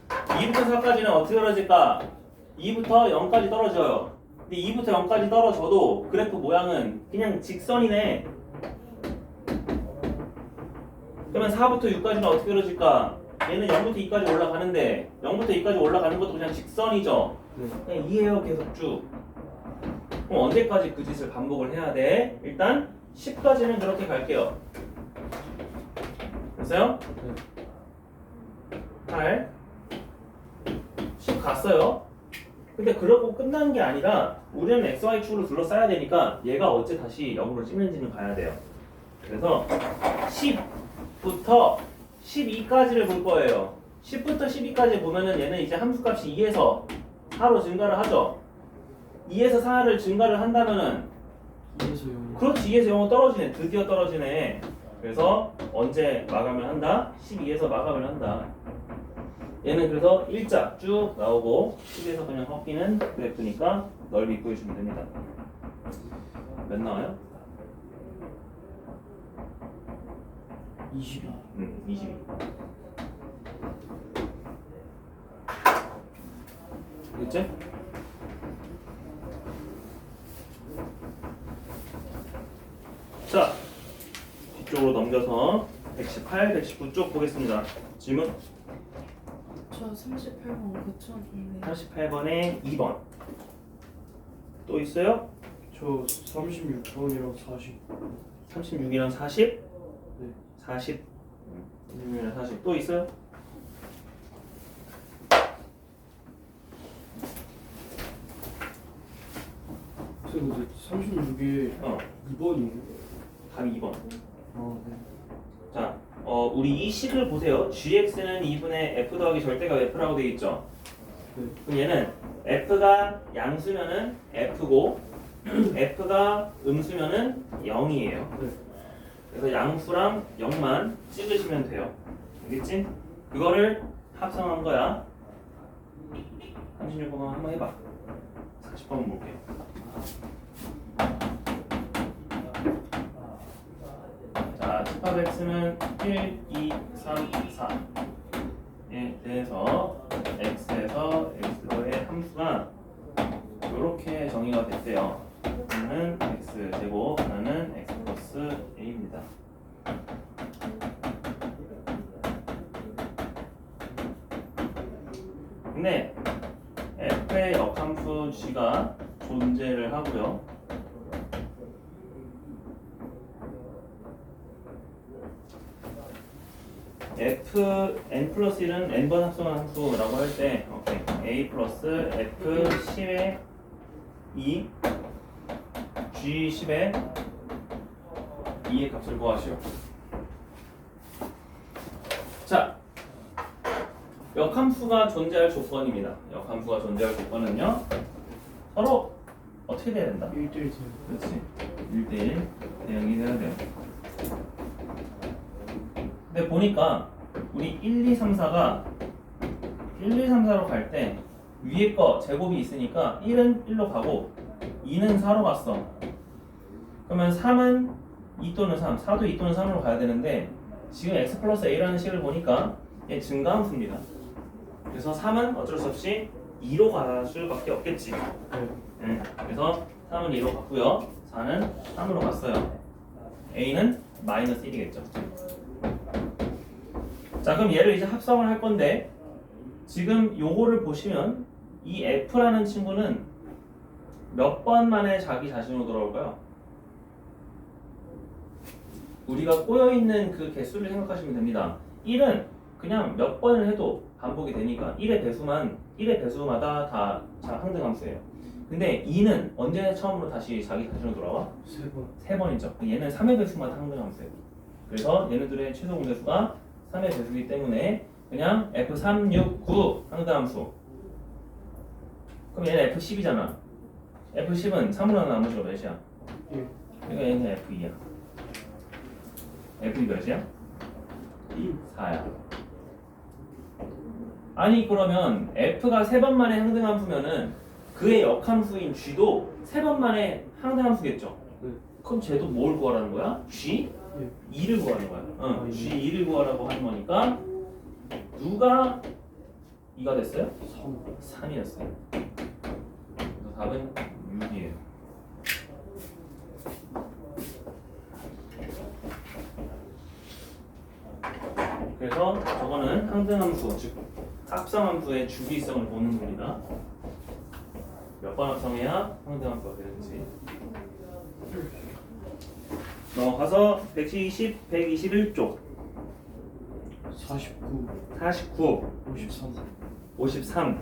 2부터 4까지는 어떻게 떨어질까? 2부터 0까지 떨어져요. 근데 2부터 0까지 떨어져도 그래프 모양은 그냥 직선이네. 그러면 4부터 6까지는 어떻게 떨어질까? 얘는 0부터 2까지 올라가는데 0부터 2까지 올라가는 것도 그냥 직선이죠. 그냥 2예요. 계속 쭉. 그럼 언제까지 그 짓을 반복을 해야 돼? 일단 10까지는 그렇게 갈게요. 됐어요? 네. 8 10 갔어요. 근데 그러고 끝난 게 아니라 우리는 XY축으로 둘러싸야 되니까 얘가 어째 다시 0으로 찍는지는 봐야 돼요. 그래서 10부터 12까지를 볼 거예요. 10부터 12까지 보면은 얘는 이제 함수값이 2에서 4로 증가를 하죠. 2에서 4를 증가를 한다면은 2에서 0. 그렇지 2에서 0은 떨어지네. 드디어 떨어지네. 그래서 언제 마감을 한다? 12에서 마감을 한다. 얘는 그래서 일자 쭉 나오고 10에서 그냥 꺾이는 그래프니까 넓이 구해주면 됩니다. 몇 나와요? 22. 22. 됐지? 자, 뒤쪽으로 넘겨서 118, 119 쪽 보겠습니다. 질문? 저 38번 고쳐줬네요. 38번에 2번. 또 있어요? 저 36번이랑 40. 36이랑 40? 네. 40. 36이랑 40. 또 있어요? 선생님 근데 36에 어, 2번이에요? 답이 2번. 아 네. 자, 우리 이 식을 보세요. gx는 2분의 f 더하기 절대가 f라고 되어 있죠. 네. 그럼 얘는 f가 양수면은 f고 f가 음수면은 0이에요. 네. 그래서 양수랑 0만 찍으시면 돼요. 알겠지? 그거를 합성한 거야. 36번 한번 해봐. 40번 볼게요. 자, 집합x는 1, 2, 3, 4에 대해서 x에서 x로의 함수가 이렇게 정의가 됐대요. 하나는 x 제곱, 하나는 x 플러스 a입니다. 근데 f의 역함수 g가 존재를 하고요. f n 플러스 1은 n번 합성한 함수라고 할 때 a 플러스 f 10의 2 g 10의 2의 값을 구하시오. 자, 역함수가 존재할 조건입니다. 역함수가 존재할 조건은요, 서로 어떻게 돼야 된다? 1대1 돼요. 그렇지. 1대1 대응이 돼야 돼요. 근데 보니까 우리 1, 2, 3, 4가 1, 2, 3, 4로 갈 때 위에 거 제곱이 있으니까 1은 1로 가고 2는 4로 갔어. 그러면 3은 2 또는 3, 4도 2 또는 3으로 가야 되는데 지금 x 플러스 a라는 식을 보니까 얘 증가함수입니다. 그래서 3은 어쩔 수 없이 2로 갈 수밖에 없겠지. 네. 그래서 3은 2로 갔고요. 4는 3으로 갔어요. a는 마이너스 1이겠죠. 자, 그럼 얘를 이제 합성을 할 건데 지금 요거를 보시면 이 f라는 친구는 몇 번 만에 자기 자신으로 돌아올까요? 우리가 꼬여있는 그 개수를 생각하시면 됩니다. 1은 그냥 몇 번을 해도 반복이 되니까 1의 배수마다 다 항등함수예요. 근데 2는 언제 처음으로 다시 자기 자신으로 돌아와? 3번. 3번이죠. 얘는 3의 배수마다 항등함수예요. 그래서 얘네들의 최소 공배수가 3의 배수이기 때문에 그냥 F3, 6, 9 항등함수. 그럼 얘는 F10이잖아. F10은 3으로 하는 나머지가 몇이야? 예. 그러니까 얘는 F2야. F2 몇이야? 4야. 아니 그러면 F가 3번 만에 항등함수면은 그의 역함수인 G도 3번 만에 항등함수겠죠? 네. 그럼 쟤도 뭘 구하라는 거야? G? 예. 2를 구하는 거야. 아, G 2를 구하라고 하는 거니까 누가 2가 됐어요? 3. 3이었어요. 그래서 답은 6이에요. 그래서 저거는 항등함수, 즉 합성함수의 주기성을 보는 겁니다. 몇 번 합성해야 항등함수가 되는지. 넘어가서 120, 121쪽. 49 49 53 53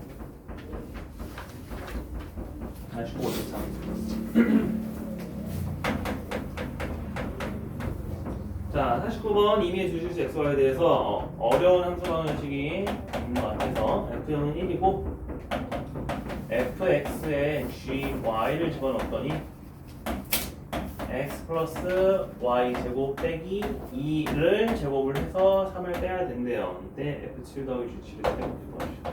49 53 자, 49번 이미의 주식 XY에 대해서 어려운 함수 방정식이 있는 것 같아서 F형은 1이고 fx에 gy를 집어넣었더니 x 플러스 y 제곱 빼기 2를 제곱을 해서 3을 빼야 된대요. 근데 f7 더하기 g7을 제곱해봅시다.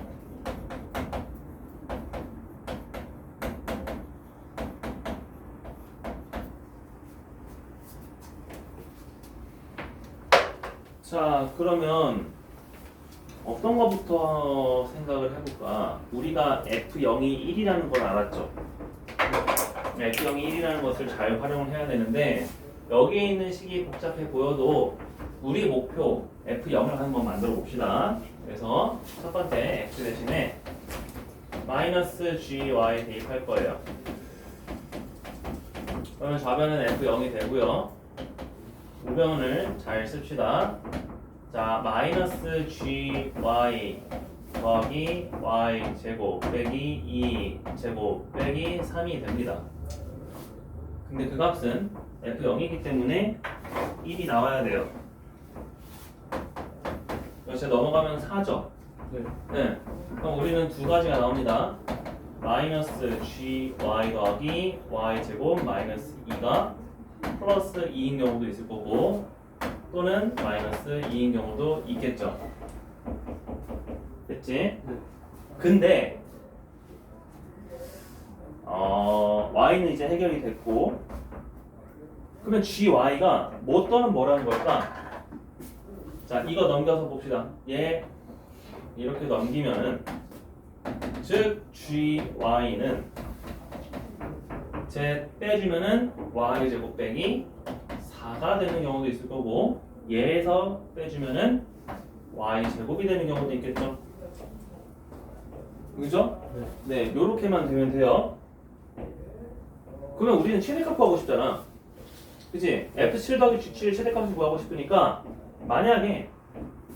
자, 그러면 어떤 것부터 생각을 해볼까? 우리가 F0이 1이라는 걸 알았죠? F0이 1이라는 것을 잘 활용을 해야 되는데 여기에 있는 식이 복잡해 보여도 우리 목표 F0을 한번 만들어 봅시다. 그래서 첫 번째 X 대신에 마이너스 GY 대입할 거예요. 그러면 좌변은 F0이 되고요. 우변을 잘 씁시다. 자, 마이너스 GY 더하기 Y 제곱 빼기 2 제곱 빼기 3이 됩니다. 근데 그 값은 F0이기 때문에 1이 나와야 돼요. 여기서 넘어가면 4죠. 네. 네. 그럼 우리는 두 가지가 나옵니다. 마이너스 GY 더하기 Y 제곱 마이너스 2가 플러스 2인 경우도 있을 거고 또는 마이너스 2인 경우도 있겠죠. 됐지? 네. 근데 y는 이제 해결이 됐고 그러면 gy가 뭐 또는 뭐라는 걸까? 자, 이거 넘겨서 봅시다. 얘 이렇게 넘기면은 즉 gy는 제 빼주면은 y 제곱 빼기 4가 되는 경우도 있을 거고 얘에서 빼주면은 y 제곱이 되는 경우도 있겠죠. 그죠? 네, 요렇게만 되면 돼요. 그러면 우리는 최대값 구하고 싶잖아. 그치? f7 더하기 g7 최대값을 구하고 싶으니까 만약에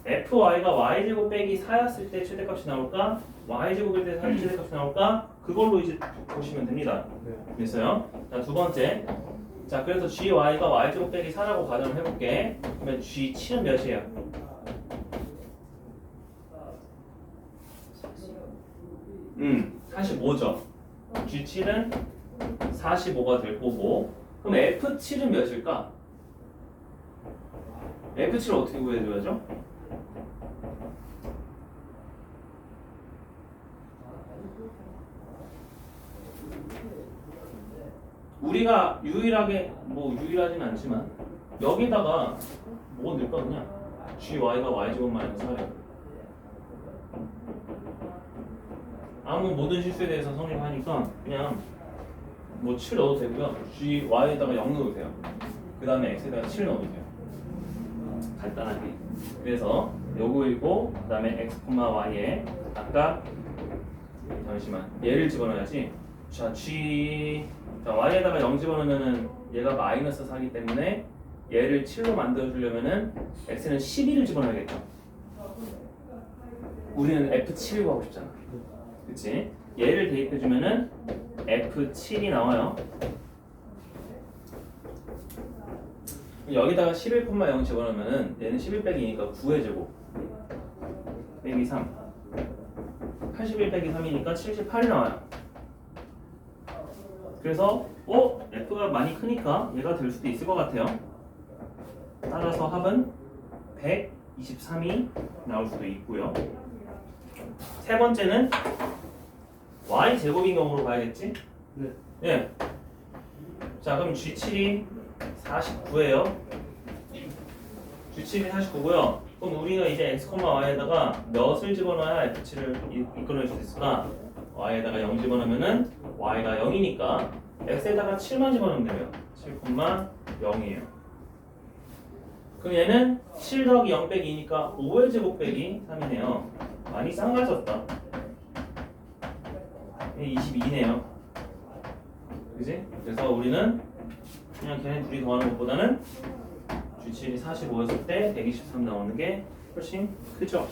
fy가 y제곱 빼기 4였을 때 최대값이 나올까? y제곱일 때 최대값이 나올까? 그걸로 이제 보시면 됩니다. 됐어요? 자, 두 번째. 자, 그래서 gy가 y제곱 빼기 4라고 가정을 해볼게. 그러면 g7은 몇이에요? 45죠. G7은 45가 될 거고 그럼 F7은 몇일까? F7을 어떻게 구해줘야죠? 우리가 유일하게 유일하진 않지만 여기다가 뭐 넣을까 그냥 GY가 Y제곱 마이너스 4래요. 아무 모든 실수에 대해서 성립하니까 그냥 7 넣어도 되고요. GY에다가 0 넣어도 돼요. 그 다음에 X에다가 7 넣어도 돼요. 간단하게. 그래서 요거이고 그 다음에 X, Y에 아까 잠시만 얘를 집어넣어야지. 자, Y에다가 0 집어넣으면은 얘가 마이너스 4기 때문에 얘를 7로 만들어주려면은 X는 12를 집어넣어야겠죠. 우리는 F7을 구하고 싶잖아. 그치? 얘를 대입해주면은 F7이 나와요. 여기다가 11,0 집어넣으면은 얘는 11 빼기니까 9의 제곱 빼기 3 81 빼기 3이니까 78이 나와요. 그래서 F가 많이 크니까 얘가 될 수도 있을 것 같아요. 따라서 합은 123이 나올 수도 있고요. 세 번째는 y 제곱인 경우로 봐야겠지? 네. 예. 자, 그럼 G7이 49예요. G7이 49고요. 그럼 우리가 이제 x, y에다가 몇을 집어넣어야 f7을 이끌어낼 수 있을까? y에다가 0 집어넣으면은 y가 0이니까 x에다가 7만 집어넣으면 돼요. 7,0이에요. 그럼 얘는 7 더하기 0 빼기 2니까 5의 제곱 빼기 3이네요. 많이 쌍맞았다. 22네요. 그지? 그래서 우리는 그냥 걔네 둘이 더하는 것보다는 G7이 45였을 때 123 나오는 게 훨씬 크죠?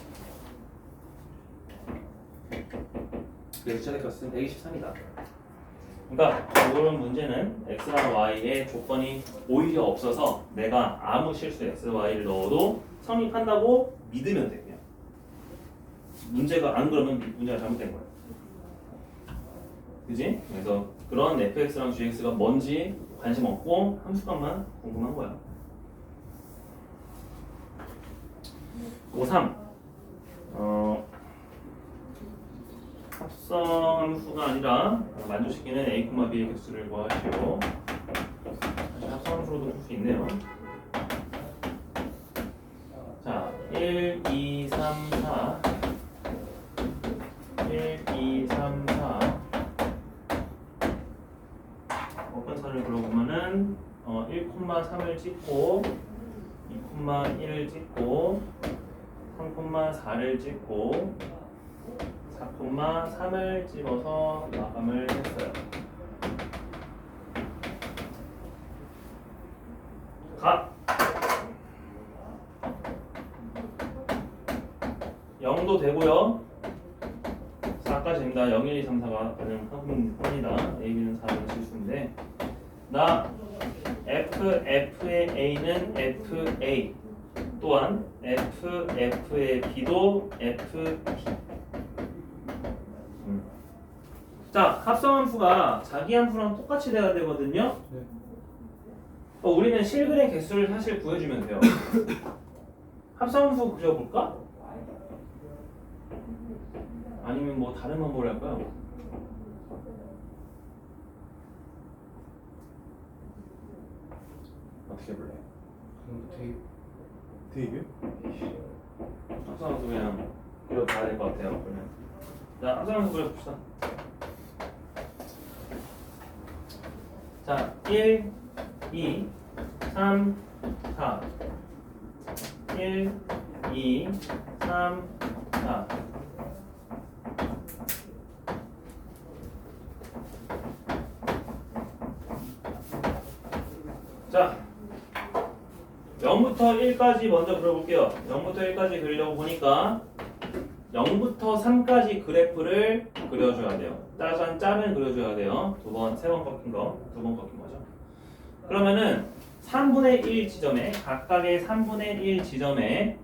그래서 최대값은 123이다. 그러니까 이런 문제는 x랑 y의 조건이 오히려 없어서 내가 아무 실수 x, y를 넣어도 성립한다고 믿으면 돼. 그냥. 문제가 안 그러면 문제가 잘못된 거야. 그지? 그래서 그런 fx랑 gx가 뭔지 관심 없고 함수값만 궁금한 거야. 5.3 합성 함수가 아니라 만족시키는 a, b의 개수를 구하시고 다시 합성 함수로도 볼 수 있네요. 자, 1, 2, 3, 4 1, 2, 3, 4 어근선을 그려보면은 1,3을 찍고 2,1을 찍고 3,4를 찍고 4,3을 찍어서 마감을 했어요. 각 0도 되고요. 4까지입니다. 0, 1, 2, 3, 4가 가능합니다. A, B는 4는 실수인데 나 F의 A는 FA 또한 F의 B도 FB. 자, 합성함수가 자기 함수랑 똑같이 돼야 되거든요. 네. 우리는 실근의 개수를 사실 구해주면 돼요. 합성함수 그려볼까? 아니면 뭐 다른 방법을 할까요? 어떻게 해볼래요? 그럼 되게 합성함수 그냥 그려봐야 될 것 같아요. 그러면 자, 합성함수 그려봅시다. 자, 1, 2, 3, 4 1, 2, 3, 4 자, 0부터 1까지 먼저 그려볼게요. 0부터 1까지 그리려고 보니까 0부터 3까지 그래프를 그려줘야 돼요. 짜잔 짤을 그려줘야 돼요. 세 번 꺾인 거죠. 그러면은 3분의 1 지점에 각각의 3분의 1 지점에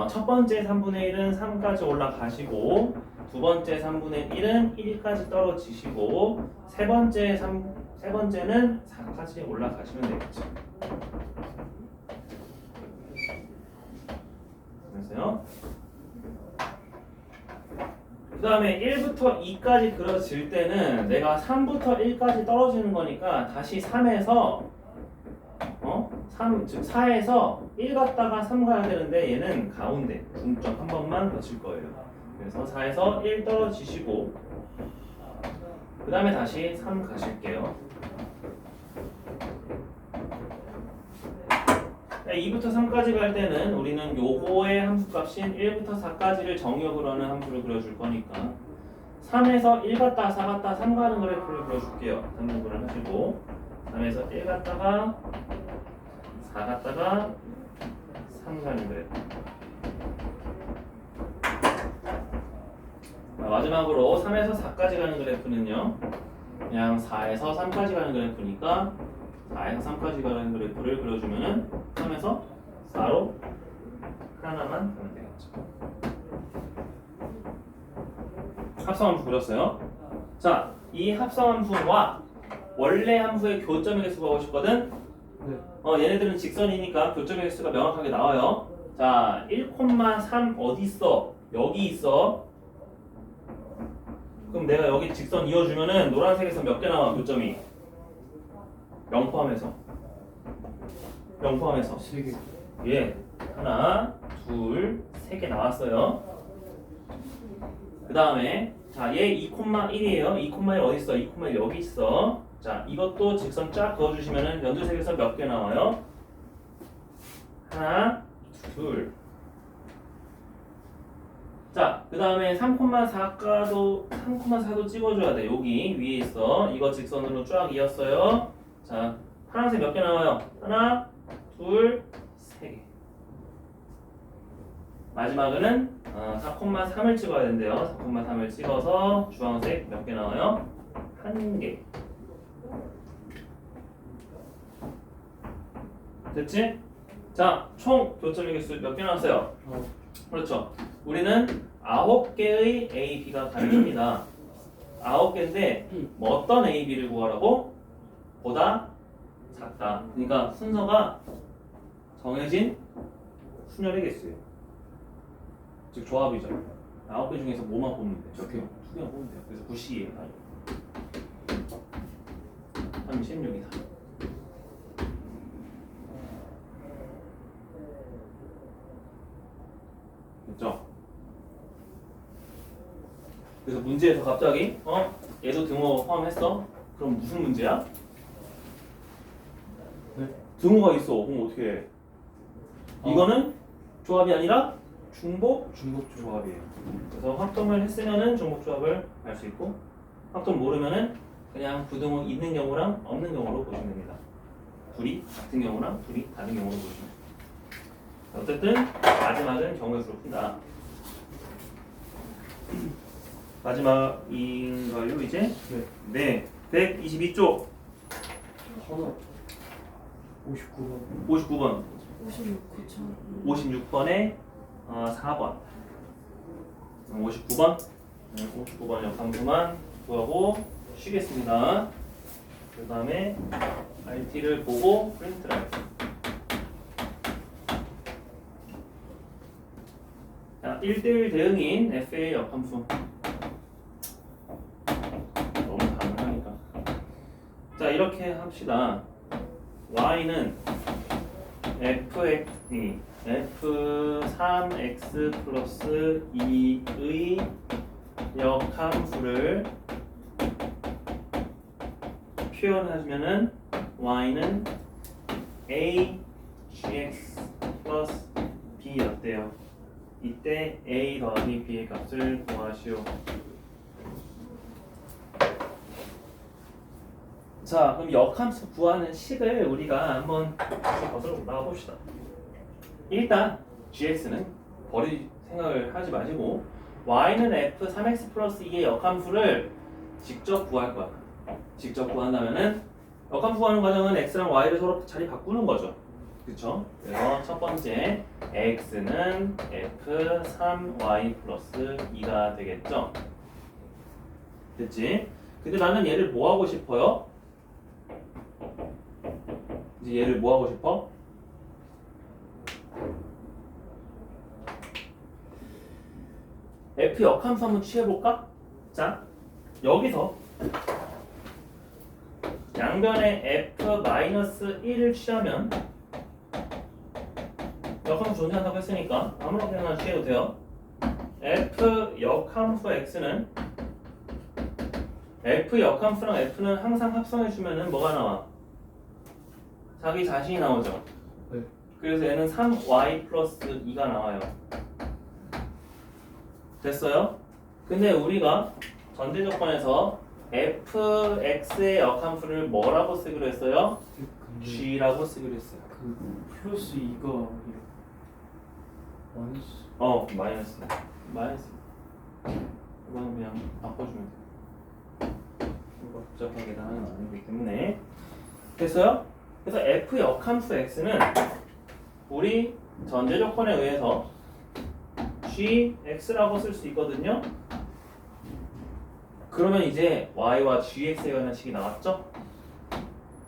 첫 번째 3분의 1은 3까지 올라가시고 두 번째 3분의 1은 1까지 떨어지시고 세 번째는 4까지 올라가시면 되겠죠. 됐어요? 그 다음에 1부터 2까지 그려질 때는 내가 3부터 1까지 떨어지는 거니까 다시 3에서 3, 즉 4에서 1 갔다가 3 가야 되는데 얘는 가운데 중점 한 번만 거칠 거예요. 그래서 4에서 1 떨어지시고 그 다음에 다시 3 가실게요. 2부터 3까지 갈 때는 우리는 요거의 함수값인 1부터 4까지를 정역으로 하는 함수를 그려줄 거니까 3에서 1 갔다 4 갔다 3 가는 그래프를 그려줄게요. 상등분을 하시고 3에서 1 갔다가 4 갔다가 3 가는 그래프. 마지막으로 3에서 4까지 가는 그래프는요. 그냥 4에서 3까지 가는 그래프니까 4에서 3까지 가는 그래프를 그려주면은 3에서 4로 하나만 가면 되겠죠. 합성함수 그렸어요. 자, 이 합성함수와 원래 함수의 교점의 개수 구하고 싶거든. 네. 얘네들은 직선이니까 교점의 개수가 명확하게 나와요. 자, 1,3 어디 있어? 여기 있어. 그럼 내가 여기 직선 이어주면은 노란색에서 몇 개 나와? 교점이 0 포함해서 3개. 예, 하나, 둘, 3개 나왔어요. 그 다음에 자, 얘 2,1이에요. 2,1 어디 있어? 2,1 여기 있어. 자, 이것도 직선 쫙 그어주시면은 연두색에서 몇 개 나와요? 하나, 둘. 자, 그 다음에 3,4도 찍어줘야 돼. 여기 위에 있어. 이거 직선으로 쫙 이었어요. 자, 파란색 몇 개 나와요? 하나, 둘, 3개. 마지막은 4,3을 찍어야 된대요. 4,3을 찍어서 주황색 몇 개 나와요? 1개. 됐지? 자, 총 교점 유격수 몇 개 나왔어요? 그렇죠. 우리는 9개의 A, B가 가능합니다. 9개인데 뭐 어떤 A, B를 구하라고? 보다 작다. 그러니까 순서가 정해진 순열의 개수예요. 즉 조합이죠. 9개 중에서 뭐만 뽑으면 돼요? 몇 개? 2개만 뽑으면 돼요. 그래서 9C예요. 36이다. 됐죠? 그래서 문제에서 갑자기 얘도 등호 포함했어? 그럼 무슨 문제야? 네. 등호가 있어. 그럼 어떻게 해? 이거는 조합이 아니라 중복 조합이에요. 그래서 확정을 했으면은 중복 조합을 알 수 있고 확정 모르면은 그냥 부등호 있는 경우랑 없는 경우로 보시면 됩니다. 둘이 같은 경우랑 둘이 다른 경우로 보시면 됩니다. 어쨌든 마지막은 경우의 수로 푼다. 마지막인가요 이제? 네. 122쪽 하나 59번 59번 56, 9천. 56번에 4번 59번 59번 역함수만 구하고 쉬겠습니다. 그 다음에 RT를 보고 프린트를 할게요. 자, 1대1 대응인 FA 역함수 너무 가능하니까 자 이렇게 합시다. Y는 fx이 f3x 플러스 2의 역함수를 표현하면은 y는 a gx 플러스 b였대요. 이때 a 더하기 b의 값을 구하시오. 자, 그럼 역함수 구하는 식을 우리가 한번 거슬러 올라가 봅시다. 일단 gx는 버릴 생각을 하지 마시고 y는 f3x 플러스 2의 역함수를 직접 구할 거야. 직접 구한다면은 역함수 구하는 과정은 x랑 y를 서로 자리 바꾸는 거죠. 그렇죠? 그래서 첫 번째 x는 f3y 플러스 2가 되겠죠. 됐지? 근데 나는 얘를 뭐 하고 싶어요? 이제 얘를 뭐 하고 싶어? f 역함수 한번 취해볼까? 자, 여기서 양변에 f-1을 취하면 역함수 존재한다고 했으니까 아무렇게나 취해도 돼요. f 역함수 x는 f 역함수랑 f는 항상 합성해주면은 뭐가 나와? 자기 자신이 나오죠. 네. 그래서 얘는 3y 플러스 2가 나와요. 됐어요? 근데 우리가 전제 조건에서 fx의 역함수를 뭐라고 쓰기로 했어요? 근데 g라고 쓰기로 했어요. 그 플러스 2가 마이너스 마이너스 이거는 그냥 바꿔주면 돼요. 이거 복잡하게 나는 아니기 때문에 됐어요? 그래서 f 역함수 x는 우리 전제 조건에 의해서 gx라고 쓸 수 있거든요. 그러면 이제 y와 gx에 관한 식이 나왔죠?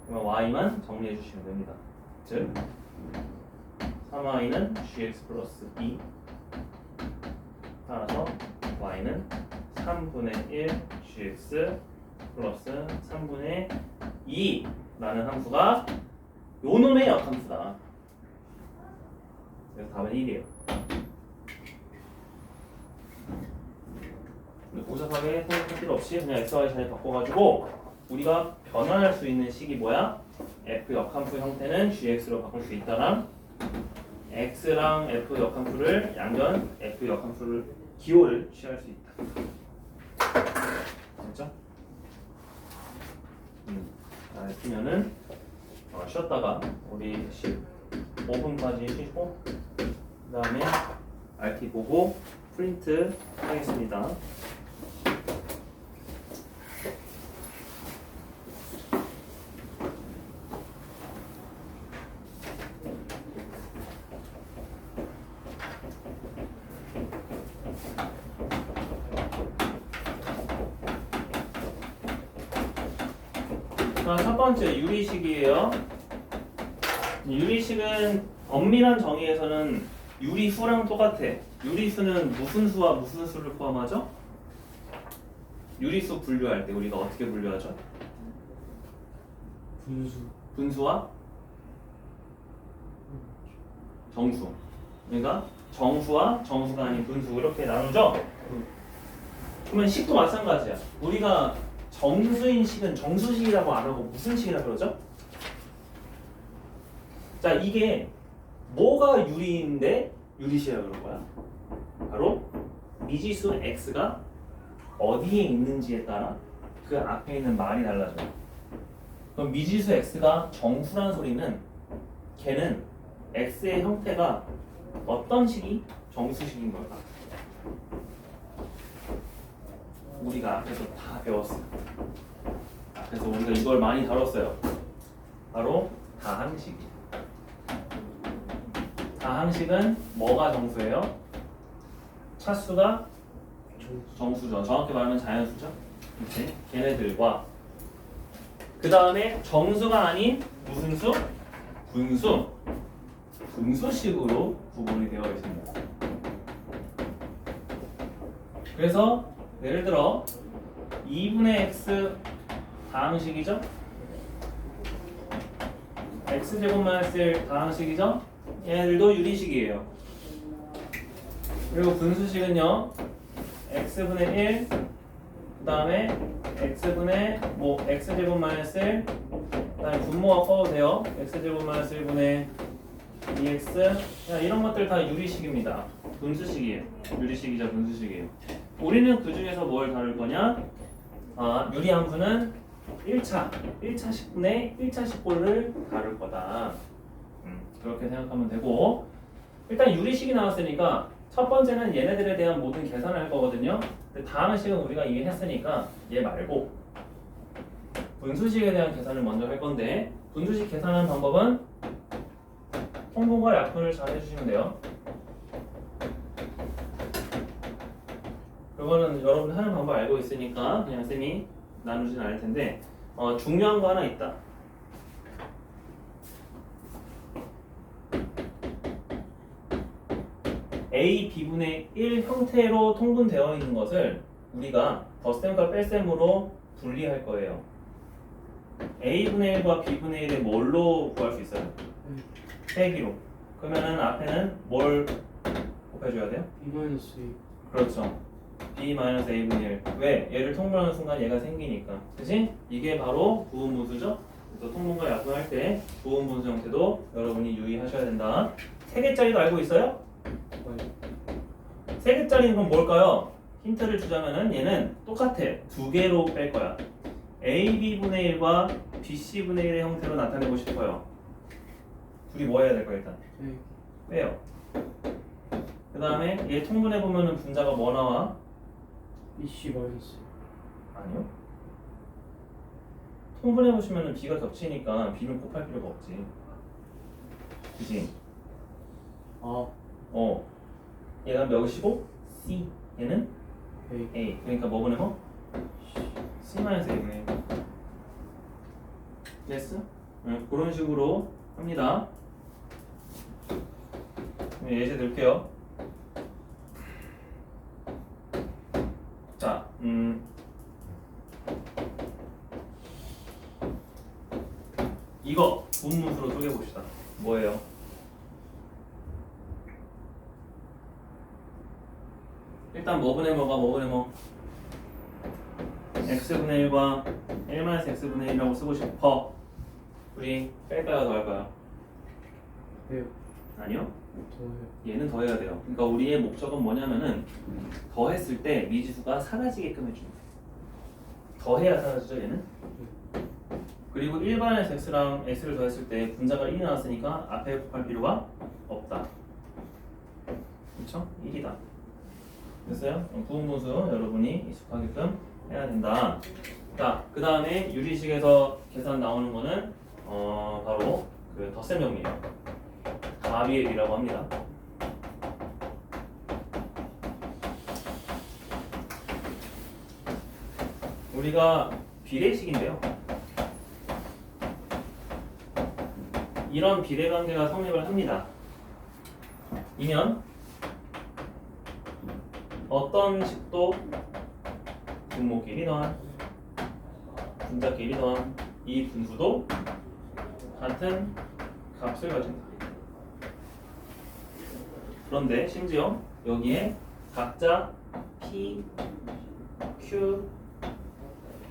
그러면 y만 정리해 주시면 됩니다. 즉 3y는 gx 플러스 2 따라서 y는 3분의 1 gx 플러스 3분의 2라는 함수가 요놈의 역함수다. 그래서 답은 1이에요. 복잡하게 생각할 필요 없이 그냥 xy 잘 바꿔가지고 우리가 변환할 수 있는 식이 뭐야? f 역함수 형태는 gx로 바꿀 수 있다랑 x랑 f 역함수를 양변 f 역함수를 기호를 취할 수 있다. 됐죠? 자, 했으면은 쉬었다가 우리 15분까지 쉬고 그 다음에 RT 보고 프린트 하겠습니다. 자, 첫 번째 유리식이에요. 유리식은 엄밀한 정의에서는 유리수랑 똑같아. 유리수는 무슨 수와 무슨 수를 포함하죠? 유리수 분류할 때 우리가 어떻게 분류하죠? 분수. 분수와 정수. 그러니까 정수와 정수가 아닌 분수 이렇게 나누죠? 그러면 식도 마찬가지야. 우리가 정수인 식은 정수식이라고 안 하고 무슨 식이라고 그러죠? 자, 이게 뭐가 유리인데 유리식이라고 그런 거야? 바로 미지수 x가 어디에 있는지에 따라 그 앞에 있는 말이 달라져요. 그럼 미지수 x가 정수라는 소리는 걔는 x의 형태가 어떤 식이 정수식인 걸까? 우리가 앞에서 다 배웠어요. 그래서 우리가 이걸 많이 다뤘어요. 바로 다항식. 다항식은 뭐가 정수예요? 차수가 정수죠. 정확히 말하면 자연수죠. 그치? 걔네들과 그 다음에 정수가 아닌 무슨 수? 분수. 분수식으로 구분이 되어 있습니다. 그래서 예를 들어 2분의 x 다항식이죠? x제곱 마이너스 1 다항식이죠? 얘네들도 유리식이에요. 그리고 분수식은요 x분의 1 그 다음에 x분의 x제곱 마이너스 1 그 다음에 분모가 커도 돼요. x제곱 마이너스 1분의 2x 이런 것들 다 유리식입니다. 분수식이에요. 유리식이자 분수식이에요. 우리는 그 중에서 뭘 다룰 거냐? 유리함수는 1차 식분의 1차 식골을 다룰 거다. 그렇게 생각하면 되고, 일단 유리식이 나왔으니까 첫 번째는 얘네들에 대한 모든 계산을 할 거거든요. 근데 다음 식은 우리가 이미 했으니까 얘 말고 분수식에 대한 계산을 먼저 할 건데, 분수식 계산하는 방법은 통분과 약분을 잘 해주시면 돼요. 그거는 여러분 하는 방법 알고 있으니까 그냥 쌤이 나누진 않을 텐데, 중요한 거 하나 있다. a b분의 1 형태로 통분되어 있는 것을 우리가 덧셈과 뺄셈으로 분리할 거예요. a분의 1과 b분의 1을 뭘로 구할 수 있어요? 빼기로. 그러면은 앞에는 뭘 곱해줘야 돼요? B-A. 그렇죠. b-a분의 1. 왜? 얘를 통분하는 순간 얘가 생기니까. 그치? 이게 바로 부분분수죠? 그래서 통분과 약분할 때 부분분수 형태도 여러분이 유의하셔야 된다. 3개짜리도 알고 있어요? 3개짜리는 그럼 뭘까요? 힌트를 주자면은 얘는 똑같아. 2개로 뺄 거야. ab분의 1과 bc분의 1의 형태로 나타내고 싶어요. 둘이 뭐 해야 될까 일단? 빼요. 그 다음에 얘 통분해보면은 분자가 뭐 나와? BC 마이너스. 아니요. 통분해보시면은 b가 겹치니까 b는 곱할 필요가 없지. 그치? 얘가 몇이고? C. 얘는? A. 그러니까 뭐 보내면? C-A분의 1. 됐어? 그런 식으로 합니다. 예제 들게요. 자, 이거 분문수로 쪼개봅시다. 뭐예요? 일단 뭐분의 뭐 x분의 1과 1-x분의 1이라고 쓰고 싶어. 우리 뺄까요 더할까요? 빼요. 아니요. 더해요. 얘는 더해야 돼요. 그러니까 우리의 목적은 뭐냐면은 더했을 때 미지수가 사라지게끔 해주는 거예요. 더해야 사라지죠 얘는. 그리고 일반에서 x랑 x를 더했을 때 분자가 1이 나왔으니까 앞에 곱할 필요가 없다. 그렇죠? 그쵸? 1이다. 됐어요? 구분분수 여러분이 익숙하게끔 해야 된다. 자, 그 다음에 유리식에서 계산 나오는 거는 바로 그 덧셈정리예요. 가비엘이라고 합니다. 우리가 비례식인데요. 이런 비례관계가 성립을 합니다. 이면 어떤 식도 분모끼리 더한 분자끼리 더한 이 분수도 같은 값을 가진다. 그런데 심지어 여기에 각자 P, Q,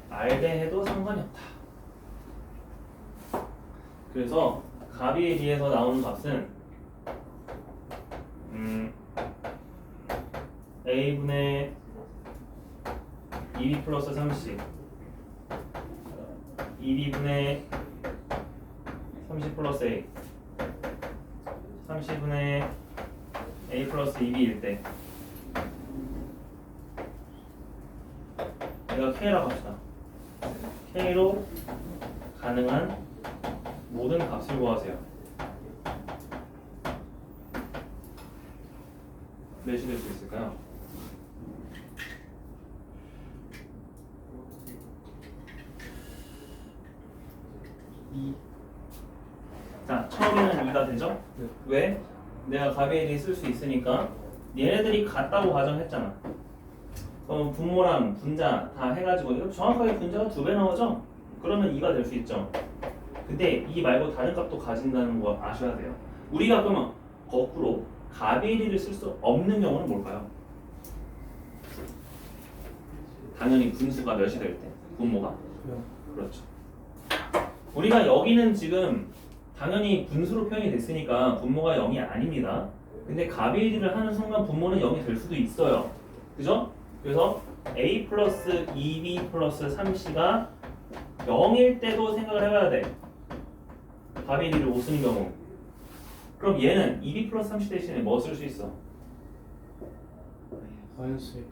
R 대해도 상관이 없다. 그래서 가비에 비해서 나오는 값은 A분의 2B 플러스 3C 2B분의 30 플러스 A 30분의 A 플러스 2B일 때 내가 K라고 합시다. K로 가능한 모든 값을 구하세요. 몇이 될 수 있을까요? 자, 처음에는 2가 되죠? 네. 왜? 내가 가비엘이 쓸 수 있으니까 얘네들이 같다고 가정했잖아. 그럼 분모랑 분자 다 해가지고 이거 정확하게 분자가 2배 나오죠? 그러면 2가 될 수 있죠. 근데 이 말고 다른 값도 가진다는 거 아셔야 돼요. 우리가 그러면 거꾸로 가비엘이를 쓸 수 없는 경우는 뭘까요? 당연히 분수가 몇이 될 때, 분모가. 그냥 그렇죠. 우리가 여기는 지금 당연히 분수로 표현이 됐으니까 분모가 0이 아닙니다. 근데 가비엘이를 하는 순간 분모는 0이 될 수도 있어요. 그죠? 그래서 A 플러스 2B 플러스 3C가 0일 때도 생각을 해봐야 돼. 가비엘이를 못 쓰는 경우. 그럼 얘는 2B 플러스 3C 대신에 뭐 쓸 수 있어? 마이너스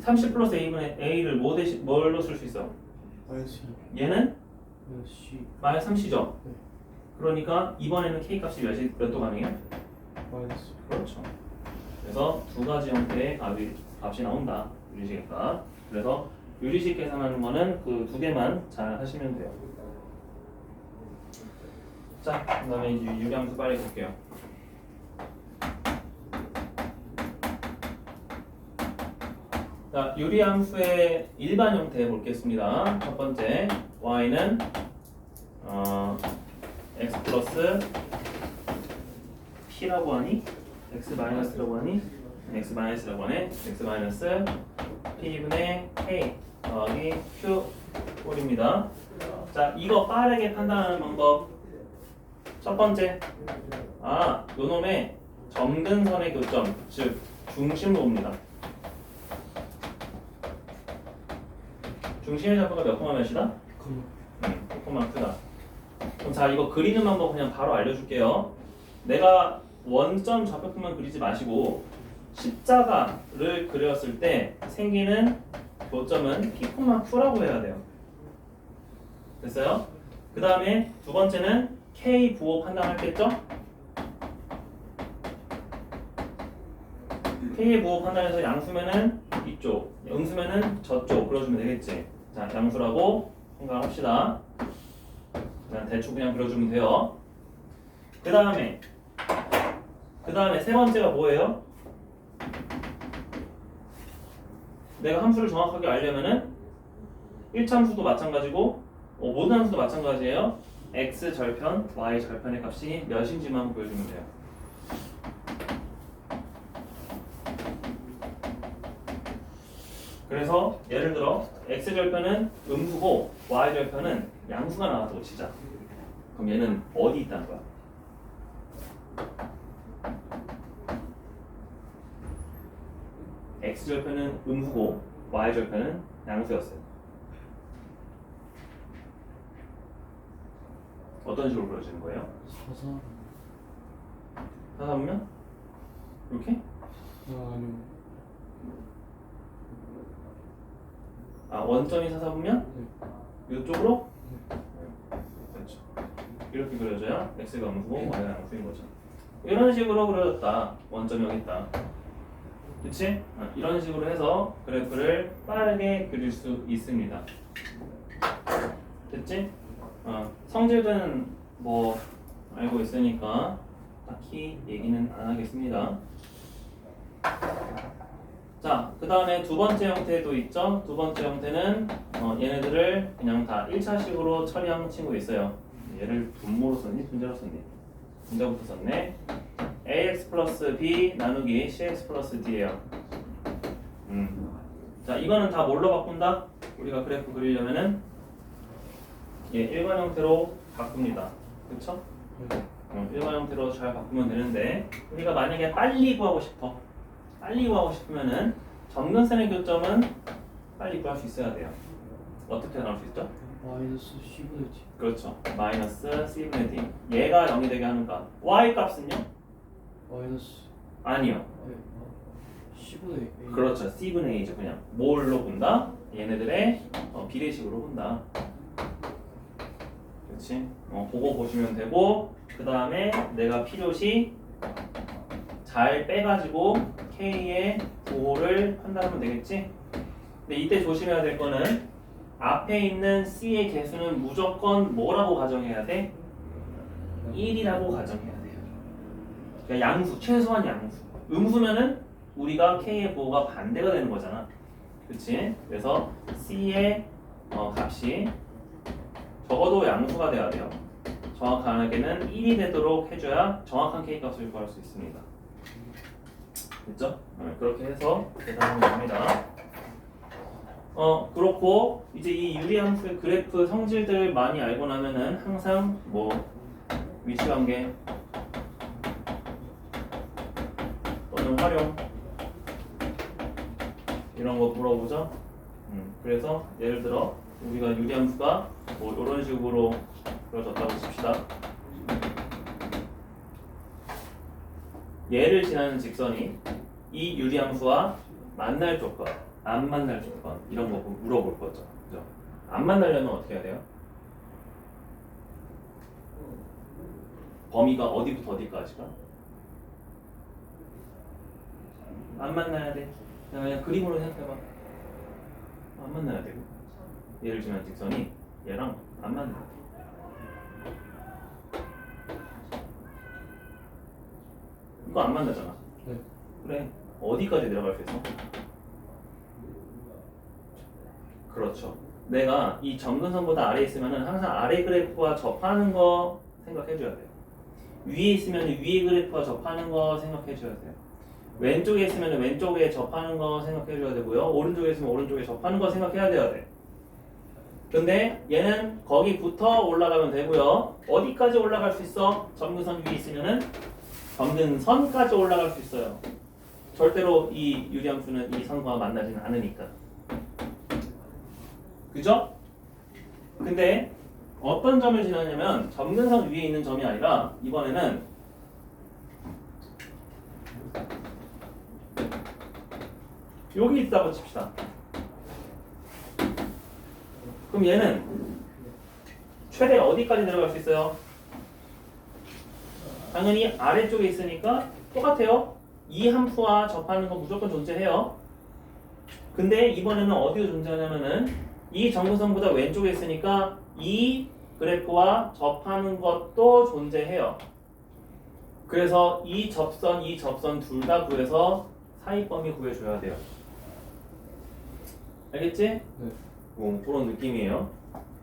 30 플러스 A분의 A를 뭐 대신 뭘로 쓸 수 있어? 마이너스 얘는 마이너스 C 마이너스 3C죠? 네. 그러니까 이번에는 K 값이 몇도 가능해요? 마이너스 그렇죠. 그래서 두 가지 형태의 값이 나온다. 유리식의 값. 그래서 유리식 계산하는 거는 그 두 개만 잘 하시면 돼요. 자, 그 다음에 이제 유리함수 빨리 볼게요. 자, 유리함수의 일반 형태 보겠습니다. 첫 번째, y는 x 플러스 p라고 하니 x 마이너스라고 하니 x 마이너스라고 하네. x 마이너스 p분의 k 더하기 q 꼴입니다. 자, 이거 빠르게 판단하는 방법. 첫 번째, 요놈의 점근선의 교점, 즉 중심으로 옵니다. 중심의 좌표가 몇 콤마 몇이다? 콤마 크다. 그럼 자, 이거 그리는 방법 그냥 바로 알려줄게요. 내가 원점 좌표표만 그리지 마시고 십자가를 그렸을 때 생기는 교점은 P, Q라고 해야 돼요. 됐어요? 그 다음에 두 번째는 K 부호 판단하겠죠? K의 부호 판단해서 양수면은 이쪽, 음수면은 저쪽 그려주면 되겠지. 자, 양수라고 생각합시다. 그냥 대충 그냥 그려주면 돼요. 그 다음에 세 번째가 뭐예요? 내가 함수를 정확하게 알려면은 1참수도 마찬가지고 모든 함수도 마찬가지예요. x 절편, y 절편의 값이 몇인지만 보여주면 돼요. 그래서 예를 들어 x 절편은 음수고 y 절편은 양수가 나왔다고 치자. 그럼 얘는 어디 있다는 거야? x 절편은 음수고 y 절편은 양수였어요. 어떤 식으로 그려지는 거예요? 사사 하다 보면 이렇게 아니요. 아 원점이 사사보면 네. 이쪽으로 그렇죠. 이렇게 그려줘야 x가 음수고 y가 양수인 거죠. 이런 식으로 그려졌다. 원점이 여기 있다. 그치? 이런 식으로 해서 그래프를 빠르게 그릴 수 있습니다. 됐지? 성질은 뭐 알고 있으니까 딱히 얘기는 안 하겠습니다. 자, 그 다음에 두 번째 형태도 있죠. 두 번째 형태는 얘네들을 그냥 다 1차식으로 처리한 친구 있어요. 얘를 분모로 썼니? 분자로 썼니? 분자부터 썼네. ax 플러스 b 나누기 cx 플러스 d예요. 자, 이거는 다 뭘로 바꾼다? 우리가 그래프 그리려면은 일반 형태로 바꿉니다. 그쵸? 일반 형태로 잘 바꾸면 되는데 우리가 만약에 빨리 구하고 싶으면은 점근선의 교점은 빨리 구할 수 있어야 돼요. 어떻게 나올 수 있죠? 마이너스 C분의 D. 그렇죠. 마이너스 c분의 d. 얘가 0이 되게 하는가? y 값은요? 마이너스 아니요. C분의 A. 그렇죠. c분의 a죠. 그냥 뭘로 본다? 얘네들의 비례식으로 본다. 그렇지? 그거 보시면 되고 그 다음에 내가 필요시 잘 빼가지고 K의 보호를 판단하면 되겠지? 근데 이때 조심해야 될 거는 앞에 있는 C의 개수는 무조건 뭐라고 가정해야 돼? 1이라고 가정해야 돼요. 그러니까 양수, 최소한 양수. 음수면은 우리가 K의 보호가 반대가 되는 거잖아. 그치? 그래서 C의 값이 적어도 양수가 돼야 돼요. 정확하게는 1이 되도록 해줘야 정확한 K 값을 구할 수 있습니다. 됐죠? 그렇게 해서 계산하면 됩니다. 그렇고 이제 이 유리함수의 그래프 성질들 많이 알고 나면은 항상 뭐 위치관계 또는 활용 이런 거 물어보죠. 그래서 예를 들어 우리가 유리함수가 뭐 이런 식으로 그려졌다고 칩시다. 얘를 지나는 직선이 이 유리함수와 만날 조건, 안 만날 조건 이런 거 물어볼 거죠. 그죠? 안 만나려면 어떻게 해야 돼요? 범위가 어디부터 어디까지가? 안 만나야 돼. 그냥 그림으로 생각해봐. 안 만나야 되고 얘를 지나는 직선이 얘랑 안 만나야 돼. 이거 안 만나잖아. 네. 그래. 어디까지 내려갈 수 있어? 그렇죠. 내가 이 점근선보다 아래에 있으면은 항상 아래 그래프와 접하는 거 생각해줘야 돼요. 위에 있으면 위에 그래프와 접하는 거 생각해줘야 돼요. 왼쪽에 있으면 왼쪽에 접하는 거 생각해줘야 되고요. 오른쪽에 있으면 오른쪽에 접하는 거 생각해야 돼야 돼. 근데 얘는 거기부터 올라가면 되고요. 어디까지 올라갈 수 있어? 점근선 위에 있으면은 점근선까지 올라갈 수 있어요. 절대로 이 유리함수는 이 선과 만나지는 않으니까. 그죠? 근데 어떤 점을 지나냐면 점근선 위에 있는 점이 아니라 이번에는 여기 있다고 칩시다. 그럼 얘는 최대 어디까지 내려갈 수 있어요? 당연히 아래쪽에 있으니까 똑같아요. 이 함수와 접하는 건 무조건 존재해요. 근데 이번에는 어디로 존재하냐면은 이 점근선보다 왼쪽에 있으니까 이 그래프와 접하는 것도 존재해요. 그래서 이 접선 둘 다 구해서 사이 범위 구해줘야 돼요. 알겠지? 네. 그런 느낌이에요.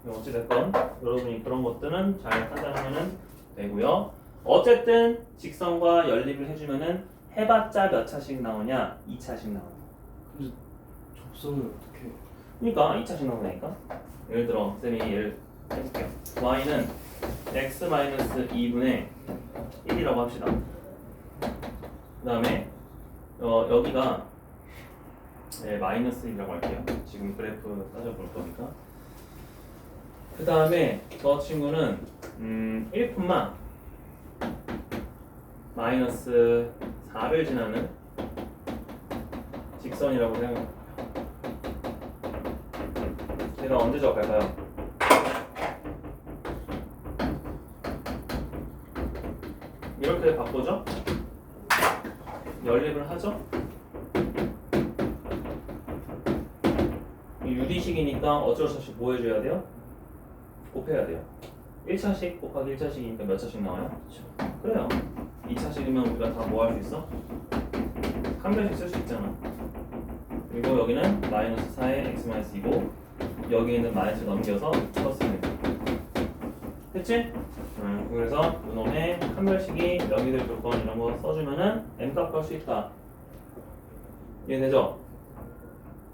어찌됐건 여러분이 그런 것들은 잘 판단하면 되고요. 어쨌든 직선과 연립을 해주면은 해봤자 몇 차씩 나오냐? 2차씩 나온다. 근데 접선을 어떻게? 그러니까 2차씩 나오니까. 예를 들어 쌤이 예를 해볼게요. y는 x-2분의 1이라고 합시다. 그 다음에 여기가 마이너스 1이라고 할게요. 지금 그래프 따져볼 거니까. 그 다음에 저 친구는 1콤마 마이너스 4를 지나는 직선이라고 생각해. 제가 언제 적할까요? 이렇게 바꾸죠? 연립을 하죠? 유리식이니까 어쩔 수 없이 뭐 해줘야 돼요? 곱해야 돼요. 1차식 곱하기 1차식이니까 몇 차씩 나와요? 그래요. 2차식이면 우리가 다 뭐 할 수 있어? 한 변씩 쓸 수 있잖아. 그리고 여기는 마이너스 4에 x-2고 여기에 있는 마이너스 넘겨서 플러스는 됐지? 그래서 이놈의 한별식이 명의들 조건 이런 거 써주면은 m값 구할 수 있다. 이해되죠?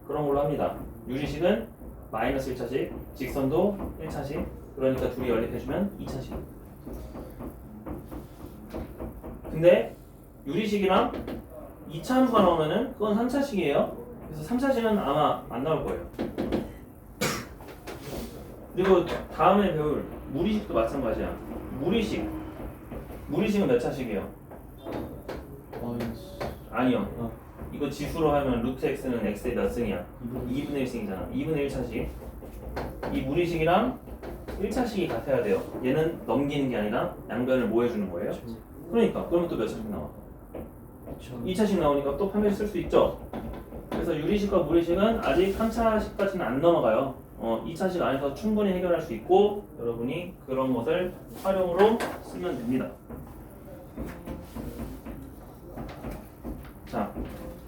그런 걸로 합니다. 유리식은 마이너스 1차식, 직선도 1차식, 그러니까 둘이 연립해주면 2차식. 근데 유리식이랑 2차 함수가 나오면은 그건 3차식이에요. 그래서 3차식은 아마 안 나올 거예요. 그리고 다음에 배울 무리식도 마찬가지야. 무리식은 몇 차식이에요? 마이너스 아니요. 이거 지수로 하면 루트 x는 x의 몇 승이야? 2분의 1승이잖아. 2분의 1차식. 이 무리식이랑 1차식이 같아야 돼요. 얘는 넘기는 게 아니라 양변을 뭐 해주는 거예요? 그러니까 그러면 또 몇 차식 나와? 2차식 나오니까 또 판별식 쓸 수 있죠. 그래서 유리식과 무리식은 아직 3차식까지는 안 넘어가요. 2차식 안에서 충분히 해결할 수 있고 여러분이 그런 것을 활용으로 쓰면 됩니다. 자,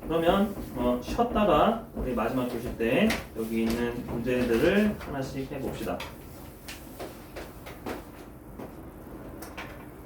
그러면 쉬었다가 우리 마지막 교실 때 여기 있는 문제들을 하나씩 해봅시다.